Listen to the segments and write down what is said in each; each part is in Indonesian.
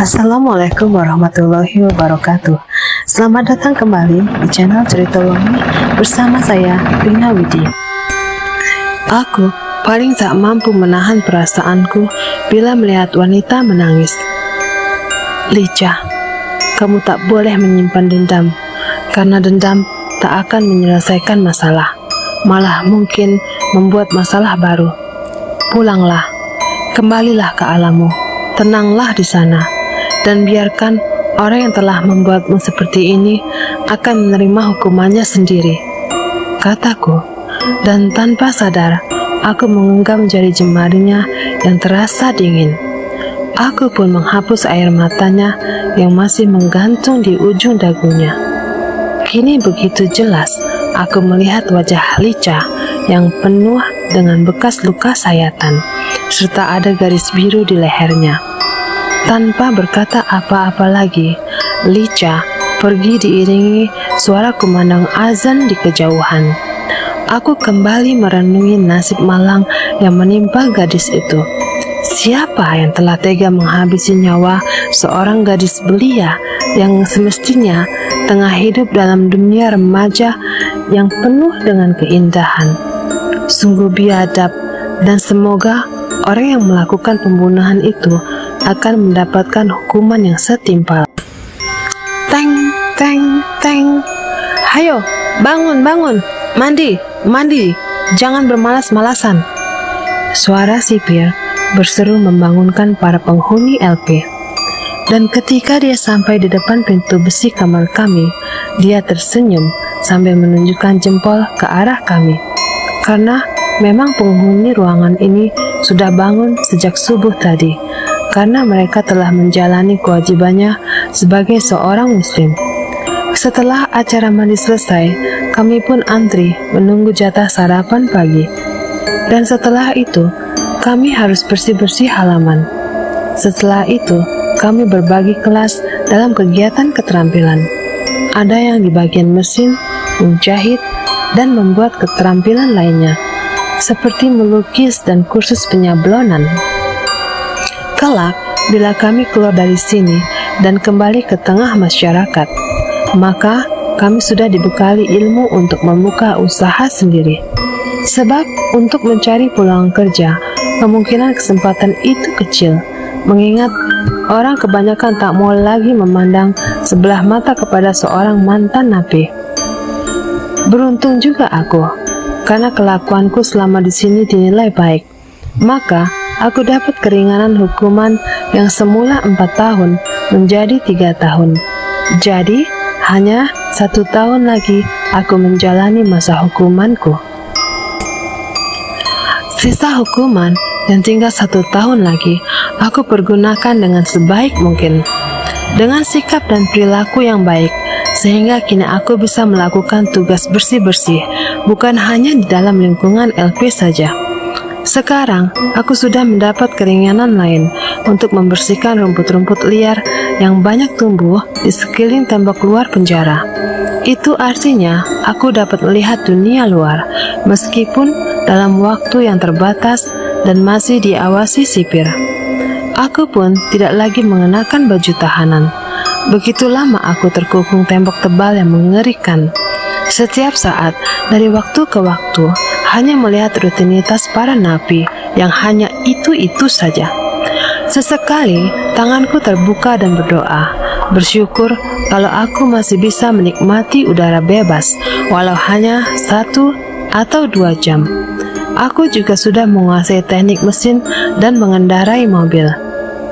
Assalamualaikum warahmatullahi wabarakatuh. Selamat datang kembali di channel Cerita Wangi bersama saya, Rina Widi. Aku paling tak mampu menahan perasaanku bila melihat wanita menangis. Lica, kamu tak boleh menyimpan dendam, karena dendam tak akan menyelesaikan masalah, malah mungkin membuat masalah baru. Pulanglah, kembalilah ke alammu, tenanglah di sana, dan biarkan orang yang telah membuatmu seperti ini akan menerima hukumannya sendiri, kataku, dan tanpa sadar aku menggenggam jari jemarinya yang terasa dingin. Aku pun menghapus air matanya yang masih menggantung di ujung dagunya. Kini begitu jelas aku melihat wajah Lica yang penuh dengan bekas luka sayatan, serta ada garis biru di lehernya. Tanpa berkata apa-apa lagi, Lica pergi diiringi suara kumandang azan di kejauhan. Aku kembali merenungi nasib malang yang menimpa gadis itu. Siapa yang telah tega menghabisi nyawa seorang gadis belia yang semestinya tengah hidup dalam dunia remaja yang penuh dengan keindahan? Sungguh biadab, dan semoga orang yang melakukan pembunuhan itu akan mendapatkan hukuman yang setimpal. Teng, teng, teng. Hayo, bangun, bangun. Mandi, jangan bermalas-malasan. Suara sipir berseru membangunkan para penghuni LP. Dan ketika dia sampai di depan pintu besi kamar kami, dia tersenyum sambil menunjukkan jempol ke arah kami. Karena memang penghuni ruangan ini sudah bangun sejak subuh tadi, karena mereka telah menjalani kewajibannya sebagai seorang muslim. Setelah acara mandi selesai, kami pun antri menunggu jatah sarapan pagi. Dan setelah itu, kami harus bersih-bersih halaman. Setelah itu, kami berbagi kelas dalam kegiatan keterampilan. Ada yang di bagian mesin, menjahit, dan membuat keterampilan lainnya, seperti melukis dan kursus penyablonan. Kelak, bila kami keluar dari sini dan kembali ke tengah masyarakat, maka kami sudah dibekali ilmu untuk membuka usaha sendiri. Sebab untuk mencari peluang kerja, kemungkinan kesempatan itu kecil, mengingat orang kebanyakan tak mau lagi memandang sebelah mata kepada seorang mantan napi. Beruntung juga aku, karena kelakuanku selama di sini dinilai baik, maka aku dapat keringanan hukuman yang semula 4 tahun menjadi 3 tahun. Jadi, hanya 1 tahun lagi aku menjalani masa hukumanku. Sisa hukuman yang tinggal 1 tahun lagi, aku pergunakan dengan sebaik mungkin, dengan sikap dan perilaku yang baik, sehingga kini aku bisa melakukan tugas bersih-bersih, bukan hanya di dalam lingkungan LP saja. Sekarang, aku sudah mendapat keringanan lain untuk membersihkan rumput-rumput liar yang banyak tumbuh di sekeliling tembok luar penjara. Itu artinya, aku dapat melihat dunia luar, meskipun dalam waktu yang terbatas dan masih diawasi sipir. Aku pun tidak lagi mengenakan baju tahanan. Begitu lama aku terkungkung tembok tebal yang mengerikan. Setiap saat, dari waktu ke waktu, hanya melihat rutinitas para napi yang hanya itu-itu saja. Sesekali, tanganku terbuka dan berdoa, bersyukur kalau aku masih bisa menikmati udara bebas, walau hanya 1 atau 2 jam. Aku juga sudah menguasai teknik mesin dan mengendarai mobil.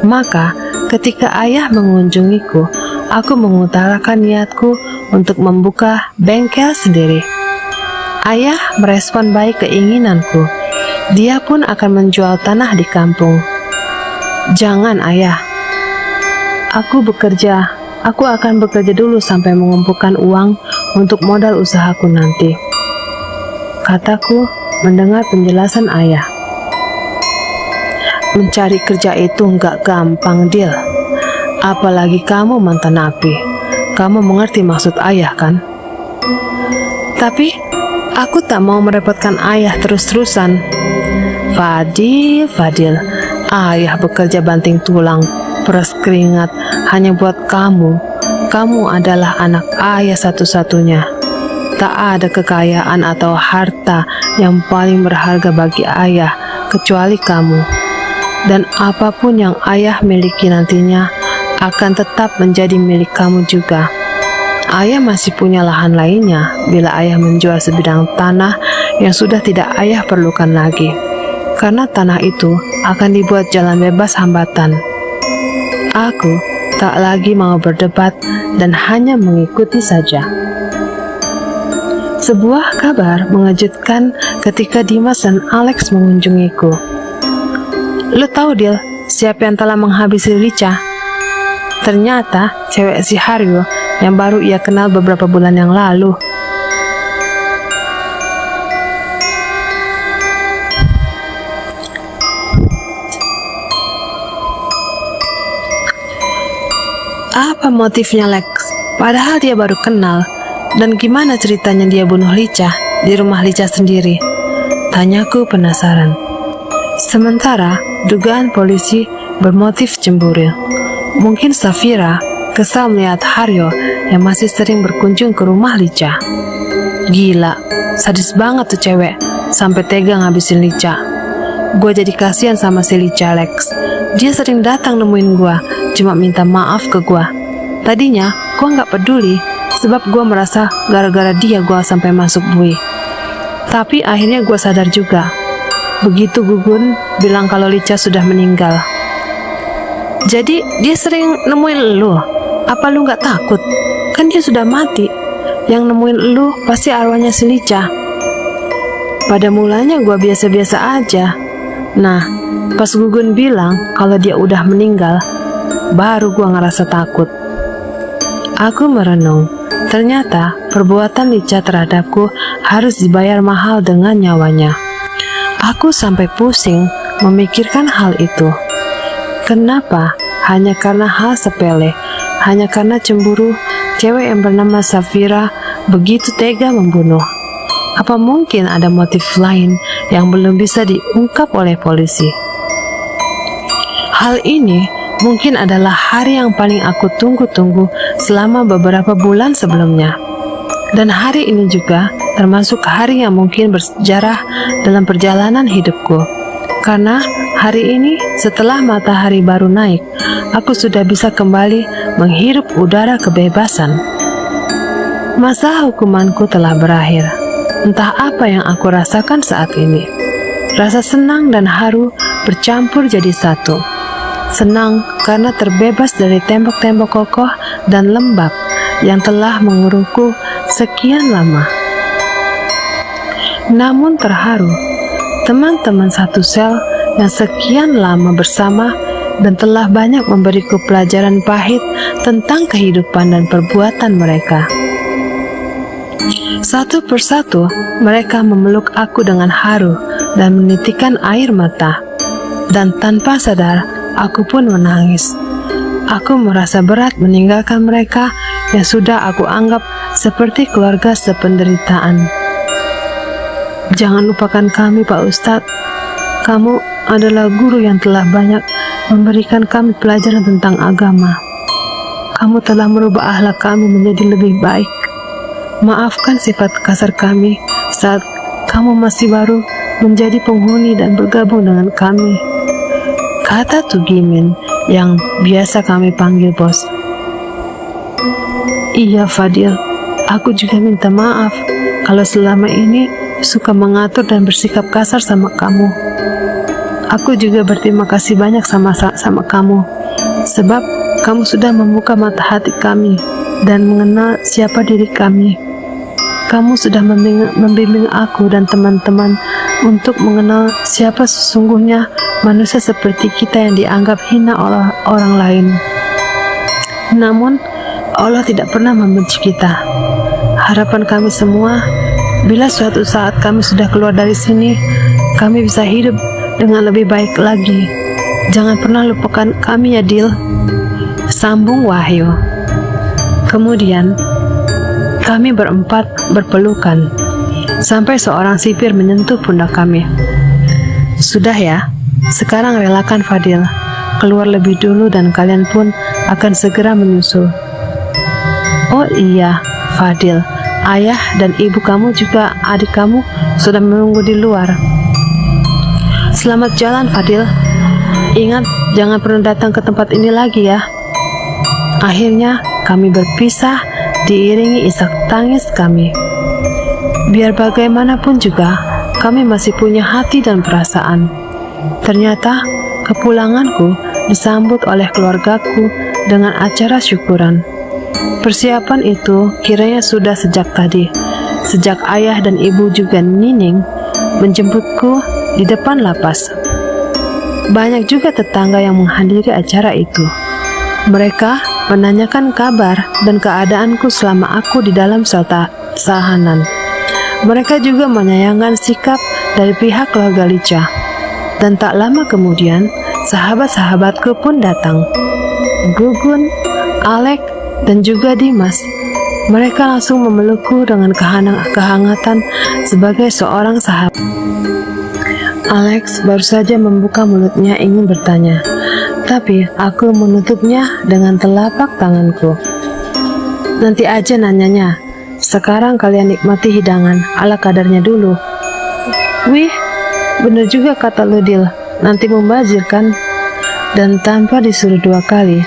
Maka, ketika ayah mengunjungiku, aku mengutarakan niatku untuk membuka bengkel sendiri. Ayah merespon baik keinginanku. Dia pun akan menjual tanah di kampung. Jangan, ayah. Aku akan bekerja dulu sampai mengumpulkan uang untuk modal usahaku nanti, kataku mendengar penjelasan ayah. Mencari kerja itu nggak gampang, Dil. Apalagi kamu mantan napi. Kamu mengerti maksud ayah, kan? Tapi, aku tak mau merepotkan ayah terus-terusan. Fadil, ayah bekerja banting tulang peras keringat hanya buat kamu. Kamu adalah anak ayah satu-satunya. Tak ada kekayaan atau harta yang paling berharga bagi ayah kecuali kamu. Dan apapun yang ayah miliki nantinya akan tetap menjadi milik kamu juga. Ayah masih punya lahan lainnya bila ayah menjual sebidang tanah yang sudah tidak ayah perlukan lagi. Karena tanah itu akan dibuat jalan bebas hambatan. Aku tak lagi mau berdebat dan hanya mengikuti saja. Sebuah kabar mengejutkan ketika Dimas dan Alex mengunjungiku. Lu tahu, Dil, siapa yang telah menghabisi Lica? Ternyata cewek si Haryo yang baru ia kenal beberapa bulan yang lalu. Apa motifnya, Lex? Padahal dia baru kenal. Dan gimana ceritanya dia bunuh Lica di rumah Lica sendiri? Tanyaku penasaran. Sementara dugaan polisi bermotif cemburu. Mungkin Safira kesal melihat Haryo yang masih sering berkunjung ke rumah Lica. Gila, sadis banget tuh cewek, sampai tega ngabisin Lica. Gue jadi kasihan sama si Lica, Lex. Dia sering datang nemuin gue, cuma minta maaf ke gue. Tadinya gue gak peduli, sebab gue merasa gara-gara dia gue sampai masuk bui. Tapi akhirnya gue sadar juga. Begitu Gugun bilang kalau Lica sudah meninggal. Jadi dia sering nemuin lu? Apa lu gak takut? Kan dia sudah mati. Yang nemuin lu pasti arwahnya si Lica. Pada mulanya gue biasa-biasa aja. Nah, pas Gugun bilang kalau dia udah meninggal, baru gue ngerasa takut. Aku merenung. Ternyata perbuatan Lica terhadapku harus dibayar mahal dengan nyawanya. Aku sampai pusing memikirkan hal itu. Kenapa? Hanya karena hal sepele, hanya karena cemburu, cewek yang bernama Safira begitu tega membunuh. Apa mungkin ada motif lain yang belum bisa diungkap oleh polisi? Hal ini mungkin adalah hari yang paling aku tunggu-tunggu selama beberapa bulan sebelumnya. Dan hari ini juga termasuk hari yang mungkin bersejarah dalam perjalanan hidupku. Karena hari ini setelah matahari baru naik, aku sudah bisa kembali menghirup udara kebebasan. Masa hukumanku telah berakhir. Entah apa yang aku rasakan saat ini. Rasa senang dan haru bercampur jadi satu. Senang karena terbebas dari tembok-tembok kokoh dan lembab yang telah mengurungku sekian lama. Namun terharu, teman-teman satu sel yang sekian lama bersama dan telah banyak memberiku pelajaran pahit tentang kehidupan dan perbuatan mereka. Satu persatu mereka memeluk aku dengan haru dan menitikkan air mata. Dan tanpa sadar, aku pun menangis. Aku merasa berat meninggalkan mereka yang sudah aku anggap seperti keluarga sependeritaan. Jangan lupakan kami, Pak Ustadz. Kamu adalah guru yang telah banyak memberikan kami pelajaran tentang agama. Kamu telah merubah akhlak kami menjadi lebih baik. Maafkan sifat kasar kami saat kamu masih baru menjadi penghuni dan bergabung dengan kami. Kata Tugimin yang biasa kami panggil bos. Iya Fadil, aku juga minta maaf kalau selama ini suka mengatur dan bersikap kasar sama kamu. Aku juga berterima kasih banyak sama kamu, sebab kamu sudah membuka mata hati kami dan mengenal siapa diri kami. Kamu sudah membimbing aku dan teman-teman untuk mengenal siapa sesungguhnya manusia seperti kita yang dianggap hina oleh orang lain. Namun, Allah tidak pernah membenci kita. Harapan kami semua, bila suatu saat kami sudah keluar dari sini, kami bisa hidup dengan lebih baik lagi. Jangan pernah lupakan kami ya, Dil. Sambung Wahyu. Kemudian, kami berempat berpelukan, sampai seorang sipir menyentuh pundak kami. Sudah ya, sekarang relakan Fadil. keluar lebih dulu dan kalian pun akan segera menyusul. Oh iya, Fadil, ayah dan ibu kamu juga adik kamu sudah menunggu di luar. Selamat jalan, Fadil. Ingat, jangan pernah datang ke tempat ini lagi ya. Akhirnya kami berpisah diiringi isak tangis kami. Biar bagaimanapun juga, kami masih punya hati dan perasaan. Ternyata kepulanganku disambut oleh keluargaku dengan acara syukuran. Persiapan itu kiranya sudah sejak tadi, sejak ayah dan ibu juga Nining menjemputku di depan lapas. Banyak juga tetangga yang menghadiri acara itu. Mereka menanyakan kabar dan keadaanku selama aku di dalam sel tahanan. Mereka juga menyayangkan sikap dari pihak keluarga Licha. Dan tak lama kemudian, sahabat-sahabatku pun datang. Gugun, Alek, dan juga Dimas. Mereka langsung memelukku dengan kehangatan sebagai seorang sahabat. Alex baru saja membuka mulutnya ingin bertanya, tapi aku menutupnya dengan telapak tanganku. Nanti aja nanyanya. Sekarang kalian nikmati hidangan ala kadarnya dulu. Wih, bener juga kata Ludil, nanti membazir kan? Dan tanpa disuruh dua kali,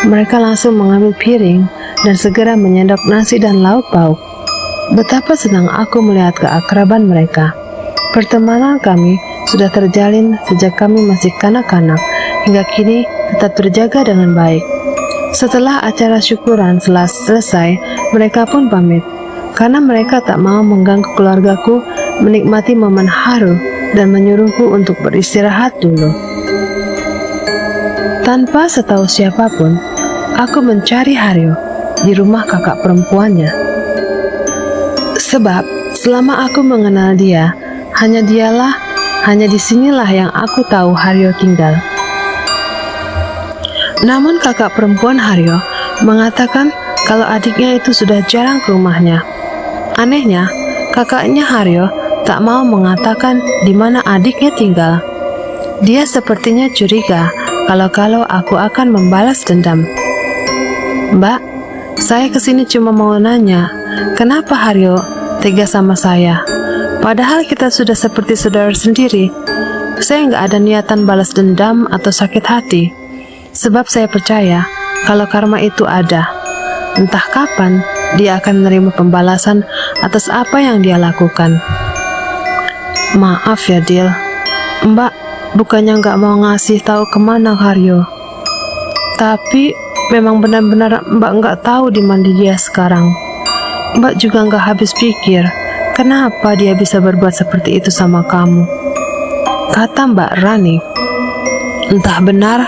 mereka langsung mengambil piring dan segera menyendok nasi dan lauk pauk. Betapa senang aku melihat keakraban mereka. Pertemanan kami sudah terjalin sejak kami masih kanak-kanak, hingga kini tetap terjaga dengan baik. Setelah acara syukuran selesai, mereka pun pamit, karena mereka tak mau mengganggu keluargaku menikmati momen haru dan menyuruhku untuk beristirahat dulu. Tanpa setahu siapapun, aku mencari Haryo di rumah kakak perempuannya. Sebab selama aku mengenal dia, hanya disinilah yang aku tahu Haryo tinggal. Namun kakak perempuan Haryo mengatakan kalau adiknya itu sudah jarang ke rumahnya. Anehnya, kakaknya Haryo tak mau mengatakan di mana adiknya tinggal. Dia sepertinya curiga kalau aku akan membalas dendam. Mbak, saya kesini cuma mau nanya, kenapa Haryo tega sama saya? Padahal kita sudah seperti saudara sendiri. Saya nggak ada niatan balas dendam atau sakit hati. Sebab saya percaya kalau karma itu ada. Entah kapan dia akan menerima pembalasan atas apa yang dia lakukan. Maaf ya Dil, Mbak bukannya nggak mau ngasih tahu kemana Haryo. Tapi memang benar-benar Mbak nggak tahu di mana dia sekarang. Mbak juga nggak habis pikir kenapa dia bisa berbuat seperti itu sama kamu. Kata Mbak Rani. Entah benar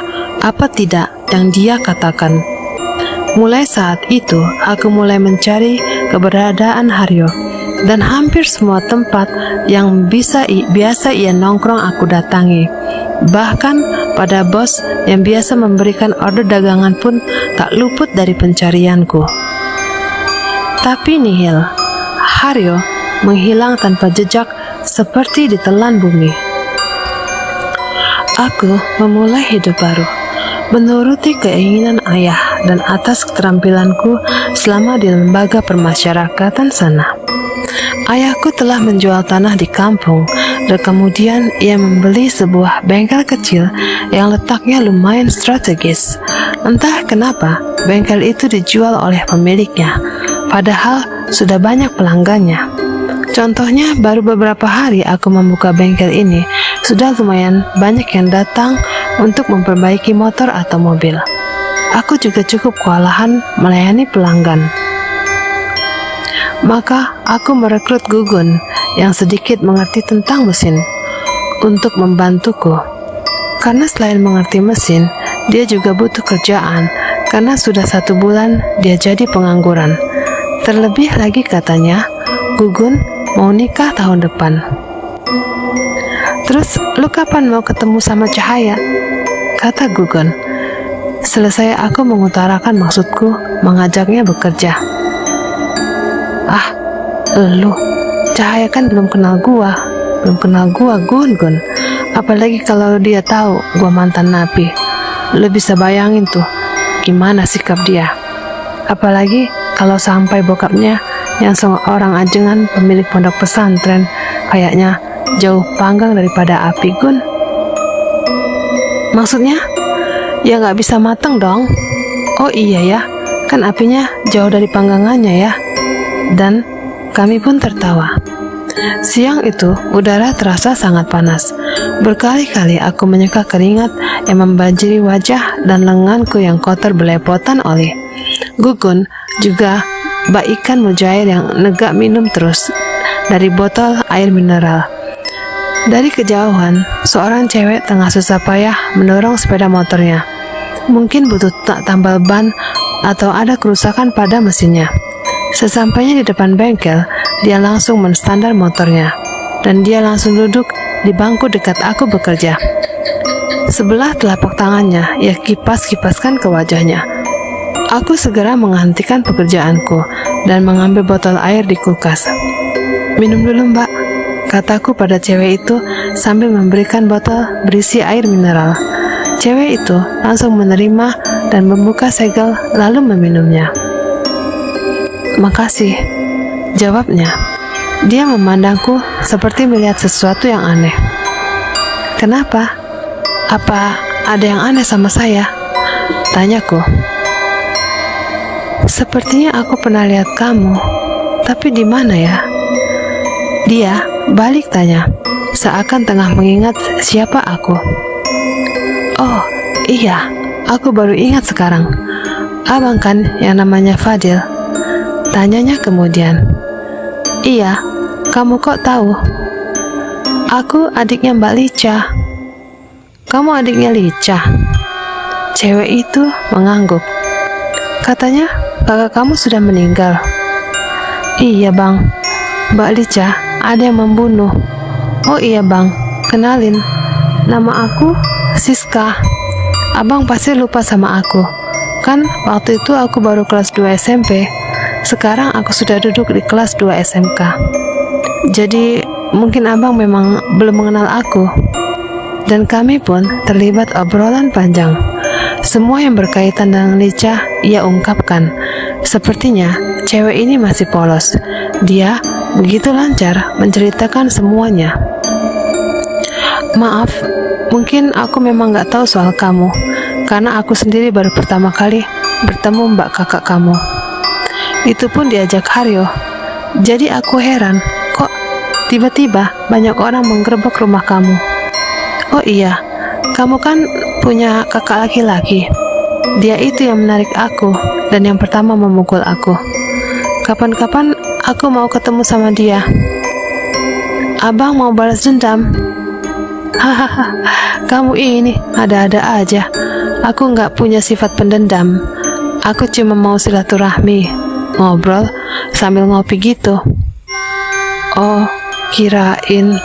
apa tidak yang dia katakan. Mulai saat itu, aku mulai mencari keberadaan Haryo, dan hampir semua tempat yang biasa ia nongkrong aku datangi. Bahkan pada bos yang biasa memberikan order dagangan pun tak luput dari pencarianku. Tapi nihil, Haryo menghilang tanpa jejak seperti ditelan bumi. Aku memulai hidup baru, menuruti keinginan ayah dan atas keterampilanku selama di lembaga permasyarakatan sana. Ayahku telah menjual tanah di kampung dan kemudian ia membeli sebuah bengkel kecil yang letaknya lumayan strategis. Entah kenapa bengkel itu dijual oleh pemiliknya, padahal sudah banyak pelanggannya. Contohnya, baru beberapa hari aku membuka bengkel ini, sudah lumayan banyak yang datang untuk memperbaiki motor atau mobil. Aku juga cukup kewalahan melayani pelanggan. Maka aku merekrut Gugun yang sedikit mengerti tentang mesin untuk membantuku. Karena selain mengerti mesin, dia juga butuh kerjaan karena sudah 1 bulan dia jadi pengangguran. Terlebih lagi katanya, Gugun mau nikah tahun depan. Terus lu kapan mau ketemu sama Cahaya? Kata Gugun. Selesai aku mengutarakan maksudku mengajaknya bekerja. Ah, lu, Cahaya kan belum kenal gua Gun. Apalagi kalau dia tahu gua mantan napi. Lu bisa bayangin tuh gimana sikap dia. Apalagi kalau sampai bokapnya yang seorang ajengan pemilik pondok pesantren, kayaknya jauh panggang daripada api, Gun. Maksudnya? Ya nggak bisa matang dong. Oh iya ya, kan apinya jauh dari panggangannya ya. Dan kami pun tertawa. Siang itu udara terasa sangat panas. Berkali-kali aku menyeka keringat yang membanjiri wajah dan lenganku yang kotor belepotan oleh. Gugun juga bak ikan mujair yang negak minum terus dari botol air mineral. Dari kejauhan, seorang cewek tengah susah payah mendorong sepeda motornya. Mungkin butuh tambal ban atau ada kerusakan pada mesinnya. Sesampainya di depan bengkel, dia langsung menstandar motornya, dan dia langsung duduk di bangku dekat aku bekerja. Sebelah telapak tangannya, ia kipas-kipaskan ke wajahnya. Aku segera menghentikan pekerjaanku dan mengambil botol air di kulkas. "Minum dulu, Mbak," kataku pada cewek itu sambil memberikan botol berisi air mineral. Cewek itu langsung menerima dan membuka segel lalu meminumnya. "Makasih," jawabnya. Dia memandangku seperti melihat sesuatu yang aneh. "Kenapa? Apa ada yang aneh sama saya?" tanyaku. "Sepertinya aku pernah lihat kamu, tapi di mana ya?" Dia balik tanya, seakan tengah mengingat siapa aku. "Oh iya, aku baru ingat sekarang. Abang kan yang namanya Fadil?" tanyanya kemudian. "Iya, kamu kok tahu?" "Aku adiknya Mbak Lica." "Kamu adiknya Lica?" Cewek itu mengangguk. "Katanya kakak kamu sudah meninggal." "Iya bang, Mbak Lica ada yang membunuh." "Oh iya bang, kenalin, nama aku Siska." "Abang pasti lupa sama aku. Kan waktu itu aku baru kelas 2 SMP. Sekarang aku sudah duduk di kelas 2 SMK. Jadi mungkin abang memang belum mengenal aku." Dan kami pun terlibat obrolan panjang. Semua yang berkaitan dengan Lica ia ungkapkan. Sepertinya cewek ini masih polos. Dia begitu lancar menceritakan semuanya. "Maaf, mungkin aku memang gak tahu soal kamu, karena aku sendiri baru pertama kali bertemu mbak kakak kamu. Itu pun diajak Haryo. Jadi aku heran, kok tiba-tiba banyak orang menggerebek rumah kamu." "Oh iya, kamu kan punya kakak laki-laki. Dia itu yang menarik aku dan yang pertama memukul aku. Kapan-kapan aku mau ketemu sama dia." "Abang mau balas dendam?" "Hahaha, kamu ini ada-ada aja. Aku nggak punya sifat pendendam. Aku cuma mau silaturahmi, ngobrol sambil ngopi gitu." "Oh, kirain."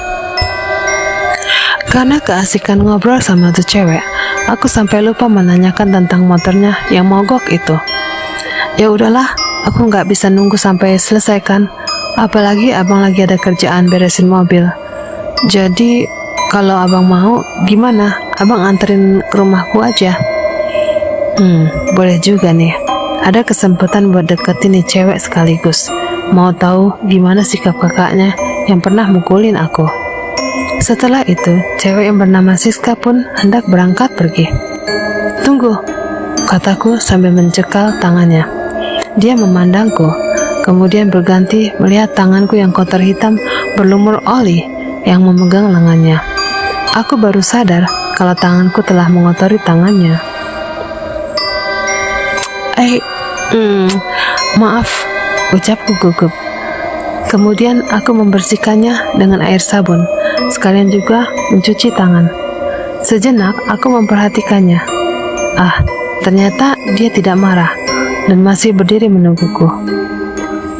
Karena keasikan ngobrol sama tuh cewek, aku sampai lupa menanyakan tentang motornya yang mogok itu. Ya udahlah, aku nggak bisa nunggu sampai selesai kan. Apalagi abang lagi ada kerjaan beresin mobil. Jadi kalau abang mau, gimana? Abang anterin ke rumahku aja. Boleh juga nih. Ada kesempatan buat deketin nih cewek sekaligus. Mau tahu gimana sikap kakaknya yang pernah mukulin aku. Setelah itu, cewek yang bernama Siska pun hendak berangkat pergi. "Tunggu," kataku sambil mencekal tangannya. Dia memandangku, kemudian berganti melihat tanganku yang kotor hitam berlumur oli yang memegang lengannya. Aku baru sadar kalau tanganku telah mengotori tangannya. Maaf," ucapku gugup. Kemudian aku membersihkannya dengan air sabun, sekalian juga mencuci tangan. Sejenak aku memperhatikannya. Ternyata dia tidak marah dan masih berdiri menungguku.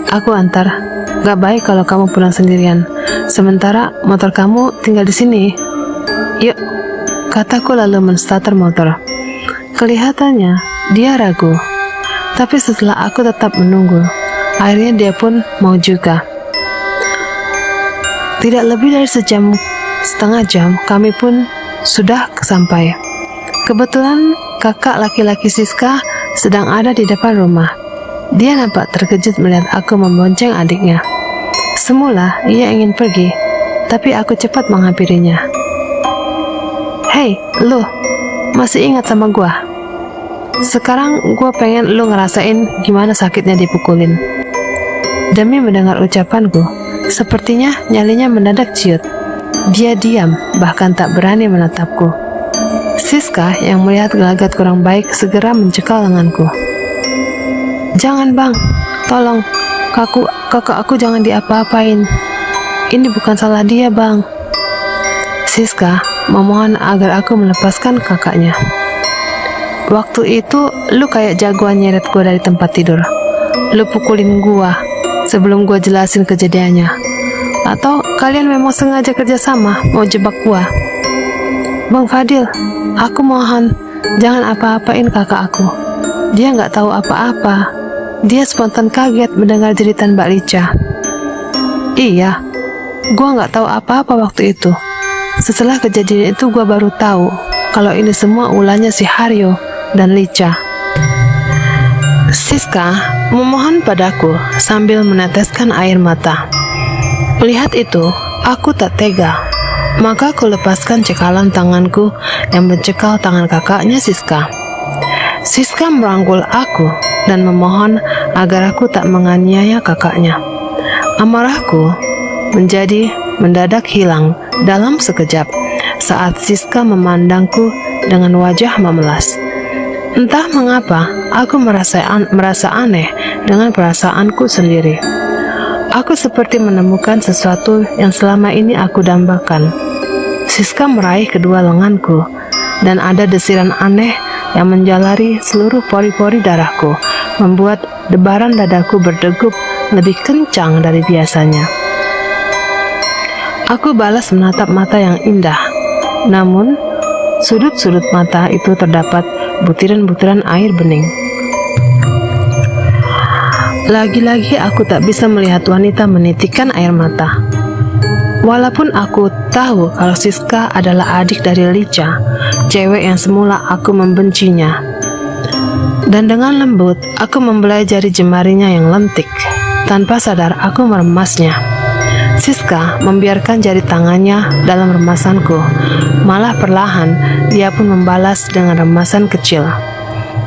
"Aku antar. Gak baik kalau kamu pulang sendirian. Sementara motor kamu tinggal di sini." "Yuk," kataku lalu menstarter motor. Kelihatannya dia ragu, tapi setelah aku tetap menunggu, akhirnya dia pun mau juga. Tidak lebih dari setengah jam, kami pun sudah sampai. Kebetulan kakak laki-laki Siska sedang ada di depan rumah. Dia nampak terkejut melihat aku membonceng adiknya. Semula ia ingin pergi, tapi aku cepat menghampirinya. "Hei, lu, masih ingat sama gua? Sekarang gua pengen lu ngerasain gimana sakitnya dipukulin." Demi mendengar ucapanku, sepertinya nyalinya mendadak ciut. Dia diam, bahkan tak berani menatapku. Siska yang melihat gelagat kurang baik segera mencekal lenganku. "Jangan bang, tolong, kakak aku jangan diapa-apain. Ini bukan salah dia bang." Siska memohon agar aku melepaskan kakaknya. "Waktu itu lu kayak jagoan nyeret gua dari tempat tidur. Lu pukulin gua sebelum gua jelasin kejadiannya. Atau kalian memang sengaja kerjasama mau jebak gua?" "Bang Fadil, aku mohon jangan apa-apain kakak aku. Dia nggak tahu apa-apa. Dia spontan kaget mendengar jeritan Mbak Lica." "Iya, gua nggak tahu apa-apa waktu itu. Setelah kejadian itu gua baru tahu kalau ini semua ulahnya si Haryo dan Lica." Siska memohon padaku sambil meneteskan air mata. Melihat itu, aku tak tega. Maka aku lepaskan cekalan tanganku yang mencekal tangan kakaknya Siska. Siska merangkul aku dan memohon agar aku tak menganiaya kakaknya. Amarahku mendadak hilang dalam sekejap saat Siska memandangku dengan wajah memelas. Entah mengapa, aku merasa aneh dengan perasaanku sendiri. Aku seperti menemukan sesuatu yang selama ini aku dambakan. Siska meraih kedua lenganku, dan ada desiran aneh yang menjalari seluruh pori-pori darahku, membuat debaran dadaku berdegup lebih kencang dari biasanya. Aku balas menatap mata yang indah, namun sudut-sudut mata itu terdapat butiran-butiran air bening. Lagi-lagi aku tak bisa melihat wanita menitikkan air mata. Walaupun aku tahu kalau Siska adalah adik dari Lica, cewek yang semula aku membencinya. Dan dengan lembut, aku membelai jari jemarinya yang lentik. Tanpa sadar, aku meremasnya. Siska membiarkan jari tangannya dalam remasanku. Malah perlahan, dia pun membalas dengan remasan kecil.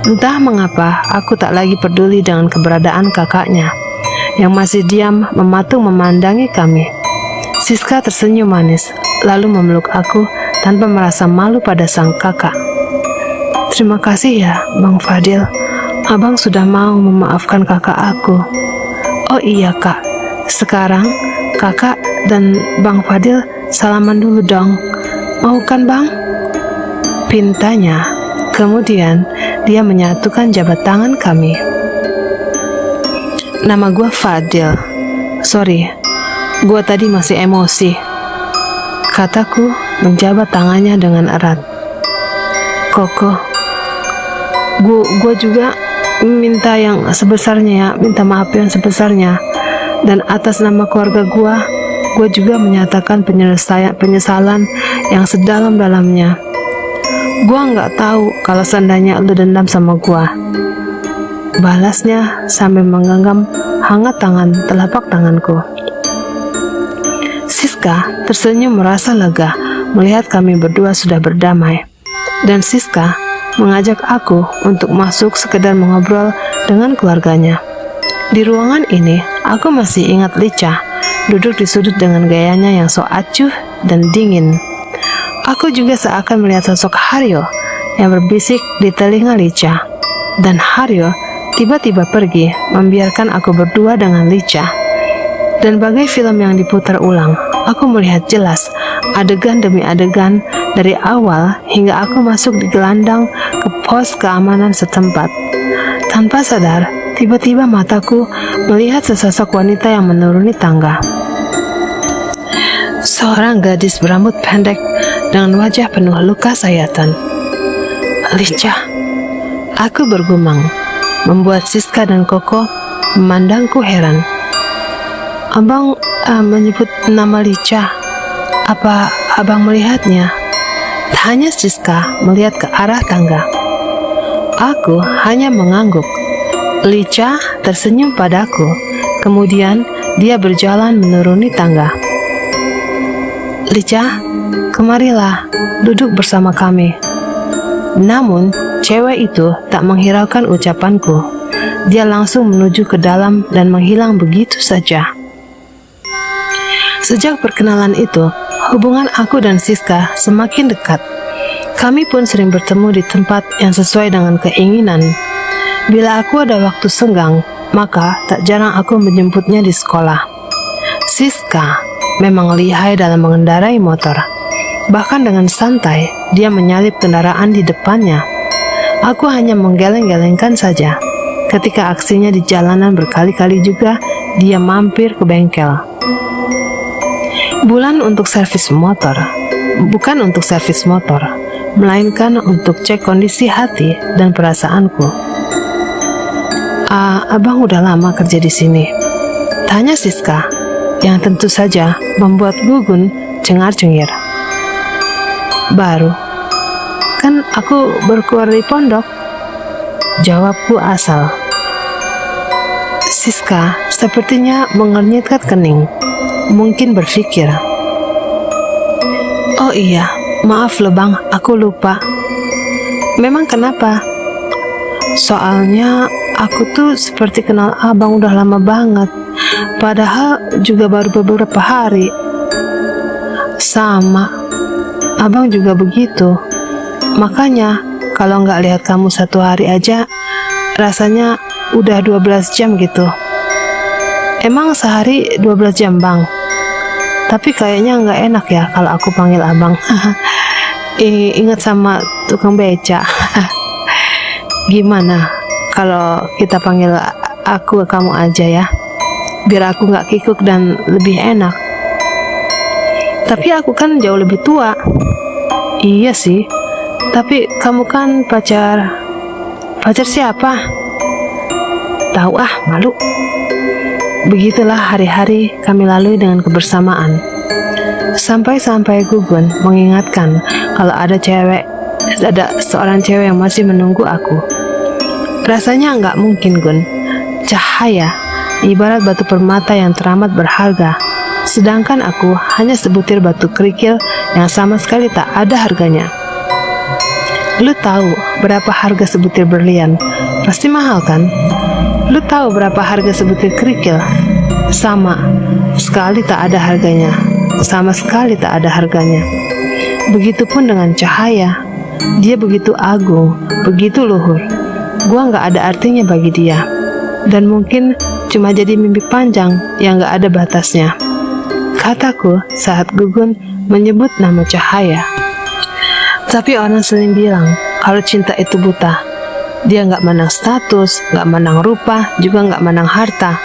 Entah mengapa, aku tak lagi peduli dengan keberadaan kakaknya, yang masih diam mematung memandangi kami. Siska tersenyum manis, lalu memeluk aku tanpa merasa malu pada sang kakak. "Terima kasih ya, Bang Fadil. Abang sudah mau memaafkan kakak aku." "Oh iya kak, sekarang kakak dan Bang Fadil salaman dulu dong. Mau kan bang?" Pintanya. Kemudian dia menyatukan jabat tangan kami. "Nama gua Fadil. Sorry, gua tadi masih emosi," kataku menjabat tangannya dengan erat. "Koko, gua juga minta yang sebesarnya ya, minta maaf yang sebesarnya. Dan atas nama keluarga gua juga menyatakan penyesalan yang sedalam-dalamnya. Gua nggak tahu kalau seandainya lu dendam sama gua," balasnya sambil menggenggam hangat telapak tanganku. Siska tersenyum merasa lega melihat kami berdua sudah berdamai. Dan Siska mengajak aku untuk masuk sekedar mengobrol dengan keluarganya. Di ruangan ini, aku masih ingat Lica duduk di sudut dengan gayanya yang so acuh dan dingin. Aku juga seakan melihat sosok Haryo yang berbisik di telinga Lica. Dan Haryo tiba-tiba pergi, membiarkan aku berdua dengan Lica. Dan bagai film yang diputar ulang, aku melihat jelas adegan demi adegan dari awal hingga aku masuk di gelandang ke pos keamanan setempat. Tanpa sadar, tiba-tiba mataku melihat sesosok wanita yang menuruni tangga. Seorang gadis berambut pendek dengan wajah penuh luka sayatan. "Lica," aku bergumam, membuat Siska dan Koko memandangku heran. "Abang menyebut nama Lica. Apa abang melihatnya?" tanya Siska melihat ke arah tangga. Aku hanya mengangguk. Licha tersenyum padaku. Kemudian dia berjalan menuruni tangga. Licha, kemarilah, duduk bersama kami. Namun, cewek itu tak menghiraukan ucapanku. Dia langsung menuju ke dalam dan menghilang begitu saja. Sejak perkenalan itu, hubungan aku dan Siska semakin dekat. Kami pun sering bertemu di tempat yang sesuai dengan keinginan. Bila aku ada waktu senggang, maka tak jarang aku menjemputnya di sekolah. Siska memang lihai dalam mengendarai motor. Bahkan dengan santai, dia menyalip kendaraan di depannya. Aku hanya menggeleng-gelengkan saja. Ketika aksinya di jalanan berkali-kali juga, dia mampir ke bengkel. Bulan untuk servis motor, bukan untuk servis motor, melainkan untuk cek kondisi hati dan perasaanku. Abang udah lama kerja di sini? Tanya Siska, yang tentu saja membuat Gugun cengar-cengir. Baru, kan aku baru keluar dari pondok, jawabku asal. Siska sepertinya mengernyitkan kening, mungkin berpikir, oh iya, maaf loh bang, aku lupa. Memang kenapa? Soalnya aku tuh seperti kenal abang udah lama banget, padahal juga baru beberapa hari. Sama, abang juga begitu. Makanya kalau nggak lihat kamu satu hari aja, rasanya udah 12 jam gitu. Emang sehari 12 jam bang? Tapi kayaknya nggak enak ya kalau aku panggil abang. Ingat sama tukang beca. Gimana kalau kita panggil aku kamu aja ya, biar aku nggak kikuk dan lebih enak. Tapi aku kan jauh lebih tua. Iya sih, tapi kamu kan pacar siapa? Tahu ah, malu. Begitulah hari-hari kami lalui dengan kebersamaan. Sampai-sampai Gugun mengingatkan kalau ada seorang cewek yang masih menunggu aku. Rasanya nggak mungkin, Gun. Cahaya ibarat batu permata yang teramat berharga, sedangkan aku hanya sebutir batu kerikil yang sama sekali tak ada harganya. Lu tahu berapa harga sebutir berlian? Pasti mahal kan? Lu tahu berapa harga sebutir kerikil? Sama sekali tak ada harganya. Sama sekali tak ada harganya. Begitupun dengan cahaya. Dia begitu agung, begitu luhur. Gua nggak ada artinya bagi dia. Dan mungkin cuma jadi mimpi panjang yang nggak ada batasnya. Kataku saat Gugun menyebut nama cahaya. Tapi orang sering bilang kalau cinta itu buta. Dia nggak mandang status, nggak mandang rupa, juga nggak mandang harta.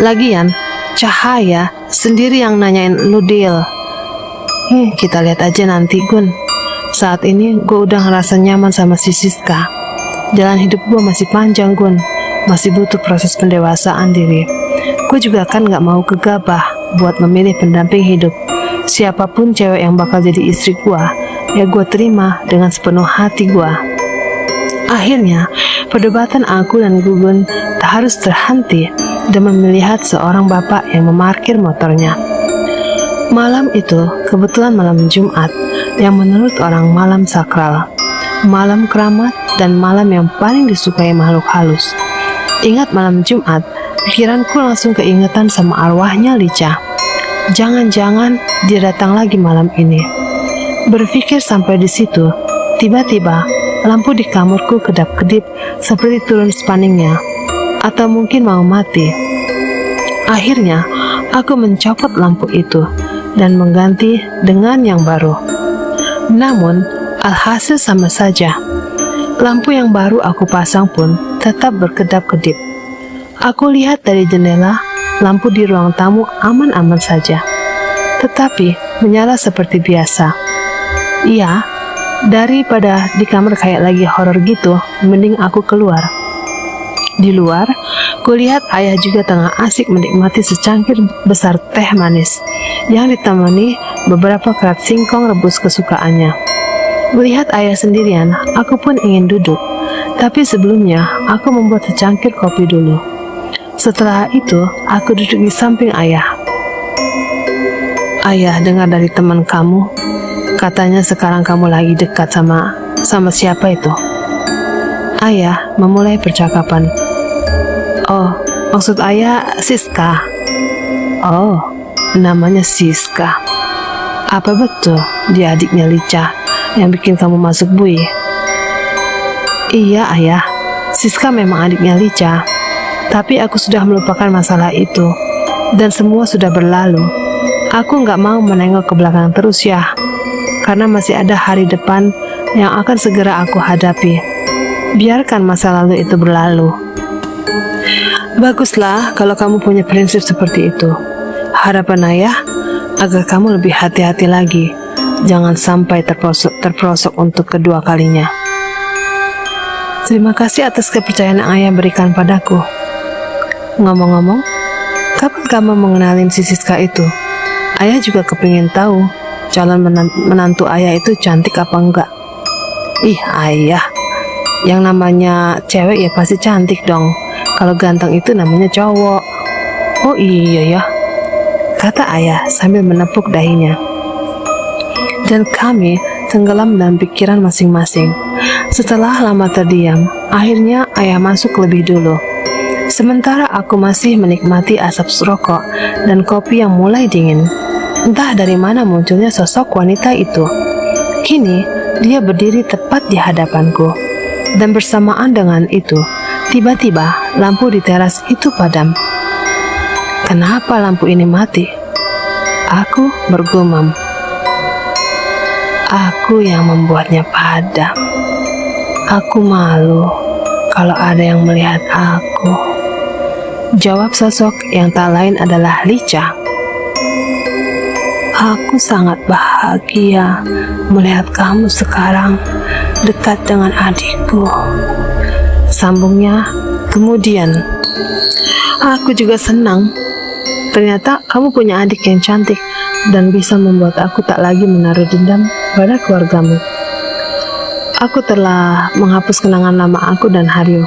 Lagian, cahaya sendiri yang nanyain lu deal. Kita lihat aja nanti, Gun. Saat ini gue udah ngerasa nyaman sama si Siska. Jalan hidup gue masih panjang, Gun. Masih butuh proses pendewasaan diri. Gue juga kan gak mau gegabah buat memilih pendamping hidup. Siapapun cewek yang bakal jadi istri gue, ya gue terima dengan sepenuh hati gue. Akhirnya, perdebatan aku dan Gugun tak harus terhenti demi melihat seorang bapak yang memarkir motornya. Malam itu kebetulan malam Jumat yang menurut orang malam sakral, malam keramat, dan malam yang paling disukai makhluk halus. Ingat malam Jumat, pikiranku langsung keingetan sama arwahnya Licha. Jangan-jangan dia datang lagi malam ini. Berpikir sampai di situ, tiba-tiba lampu di kamarku kedap-kedip seperti turun spanningnya, atau mungkin mau mati. Akhirnya, aku mencopot lampu itu dan mengganti dengan yang baru. Namun, alhasil sama saja. Lampu yang baru aku pasang pun tetap berkedap-kedip. Aku lihat dari jendela, lampu di ruang tamu aman-aman saja, tetapi menyala seperti biasa. Iya, daripada di kamar kayak lagi horor gitu, mending aku keluar. Di luar, kulihat ayah juga tengah asik menikmati secangkir besar teh manis yang ditemani beberapa kerat singkong rebus kesukaannya. Melihat ayah sendirian, aku pun ingin duduk. Tapi sebelumnya, aku membuat secangkir kopi dulu. Setelah itu, aku duduk di samping ayah. Ayah, dengar dari teman kamu, katanya sekarang kamu lagi dekat sama siapa itu? Ayah memulai percakapan. Oh, maksud ayah Siska. Oh, namanya Siska. Apa betul dia adiknya Lica yang bikin kamu masuk bui? Iya ayah, Siska memang adiknya Lica. Tapi aku sudah melupakan masalah itu, dan semua sudah berlalu. Aku nggak mau menengok ke belakang terus ya, karena masih ada hari depan yang akan segera aku hadapi. Biarkan masa lalu itu berlalu. Baguslah kalau kamu punya prinsip seperti itu. Harapan ayah agar kamu lebih hati-hati lagi. Jangan sampai terperosok untuk kedua kalinya. Terima kasih atas kepercayaan yang ayah berikan padaku. Ngomong-ngomong, kapan kamu mengenalin si Siska itu? Ayah juga kepingin tahu calon menantu ayah itu cantik apa enggak. Ih ayah, yang namanya cewek ya pasti cantik dong. Kalau ganteng itu namanya cowok. Oh iya ya, kata ayah sambil menepuk dahinya. Dan kami tenggelam dalam pikiran masing-masing. Setelah lama terdiam, akhirnya ayah masuk lebih dulu. Sementara aku masih menikmati asap rokok dan kopi yang mulai dingin. Entah dari mana munculnya sosok wanita itu. Kini, dia berdiri tepat di hadapanku. Dan bersamaan dengan itu, tiba-tiba lampu di teras itu padam. Kenapa lampu ini mati? Aku bergumam. Aku yang membuatnya padam. Aku malu kalau ada yang melihat aku. Jawab sosok yang tak lain adalah Lica. Aku sangat bahagia melihat kamu sekarang dekat dengan adikku. Sambungnya kemudian. Aku juga senang. Ternyata kamu punya adik yang cantik dan bisa membuat aku tak lagi menaruh dendam pada keluargamu. Aku telah menghapus kenangan lama aku dan Haryo,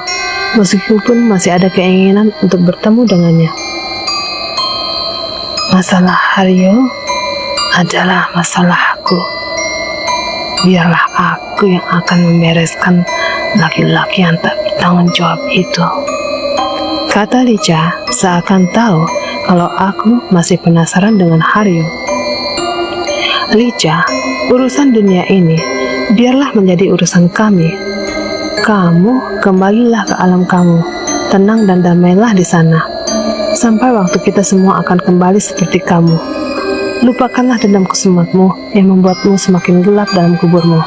meskipun masih ada keinginan untuk bertemu dengannya. Masalah Haryo adalah masalahku. Biarlah aku yang akan membereskan laki-laki yang tak bertanggung jawab itu. Kata Lica seakan tahu kalau aku masih penasaran dengan Haryo. Lica, urusan dunia ini biarlah menjadi urusan kami. Kamu kembalilah ke alam kamu, tenang dan damailah di sana. Sampai waktu kita semua akan kembali seperti kamu. Lupakanlah dendam kesumatmu yang membuatmu semakin gelap dalam kuburmu.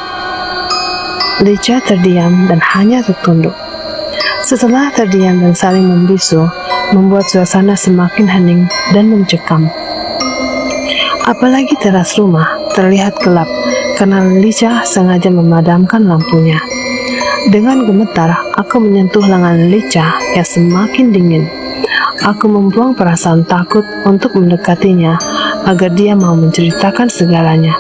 Lica terdiam dan hanya tertunduk. Setelah terdiam dan saling membisu, membuat suasana semakin hening dan mencekam. Apalagi teras rumah terlihat gelap karena Lica sengaja memadamkan lampunya. Dengan gemetar, aku menyentuh lengan Lica yang semakin dingin. Aku membuang perasaan takut untuk mendekatinya agar dia mau menceritakan segalanya.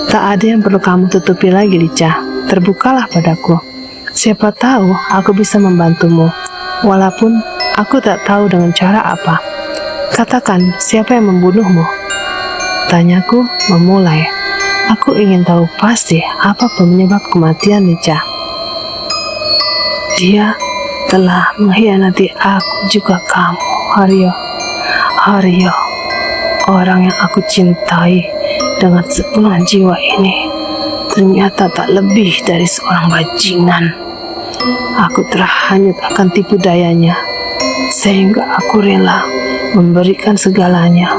Tak ada yang perlu kamu tutupi lagi, Lica. Terbukalah padaku. Siapa tahu aku bisa membantumu, walaupun aku tak tahu dengan cara apa. Katakan, siapa yang membunuhmu? Tanyaku memulai. Aku ingin tahu pasti apa penyebab kematian Lica. Dia telah mengkhianati aku juga kamu, Haryo. Haryo, orang yang aku cintai dengan sepenuh jiwa ini, ternyata tak lebih dari seorang bajingan. Aku terhanyut akan tipu dayanya, sehingga aku rela memberikan segalanya,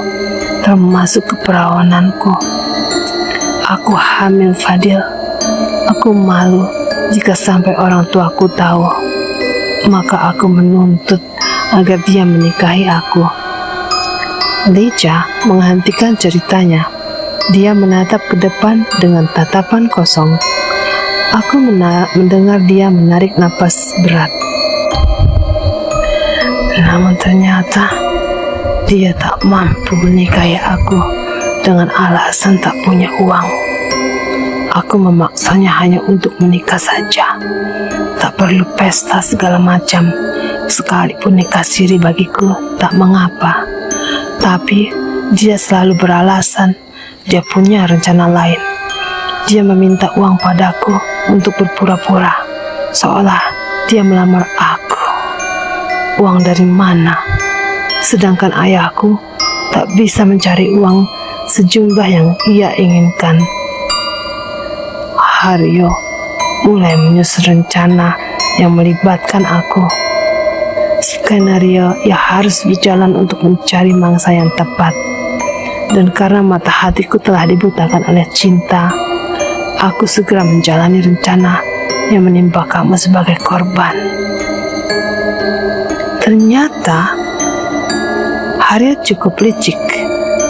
termasuk keperawananku. Aku hamil, Fadil. Aku malu jika sampai orang tuaku tahu. Maka aku menuntut agar dia menikahi aku. Lica menghentikan ceritanya. Dia menatap ke depan dengan tatapan kosong. Aku mendengar dia menarik napas berat. Namun ternyata dia tak mampu menikahi aku dengan alasan tak punya uang. Aku memaksanya hanya untuk menikah saja. Tak perlu pesta segala macam. Sekalipun nikah siri bagiku tak mengapa. Tapi dia selalu beralasan dia punya rencana lain. Dia meminta uang padaku untuk berpura-pura seolah dia melamar aku. Uang dari mana? Sedangkan ayahku tak bisa mencari uang sejumlah yang ia inginkan. Haryo mulai menyusun rencana yang melibatkan aku. Skenario yang harus berjalan untuk mencari mangsa yang tepat. Dan karena mata hatiku telah dibutakan oleh cinta, aku segera menjalani rencana yang menimpa kamu sebagai korban. Ternyata Haryo cukup licik.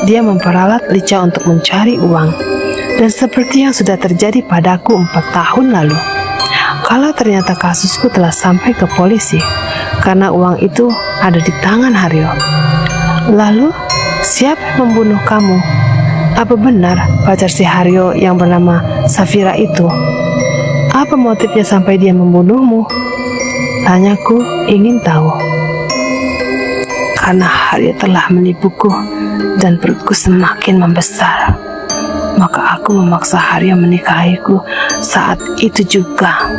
Dia memperalat Lica untuk mencari uang. Dan seperti yang sudah terjadi padaku 4 tahun lalu, kalau ternyata kasusku telah sampai ke polisi karena uang itu ada di tangan Haryo. Lalu siapa yang membunuh kamu? Apa benar pacar si Haryo yang bernama Safira itu? Apa motifnya sampai dia membunuhmu? Tanyaku ingin tahu. Karena Haryo telah menipuku dan perutku semakin membesar, maka aku memaksa Haryo menikahiku saat itu juga.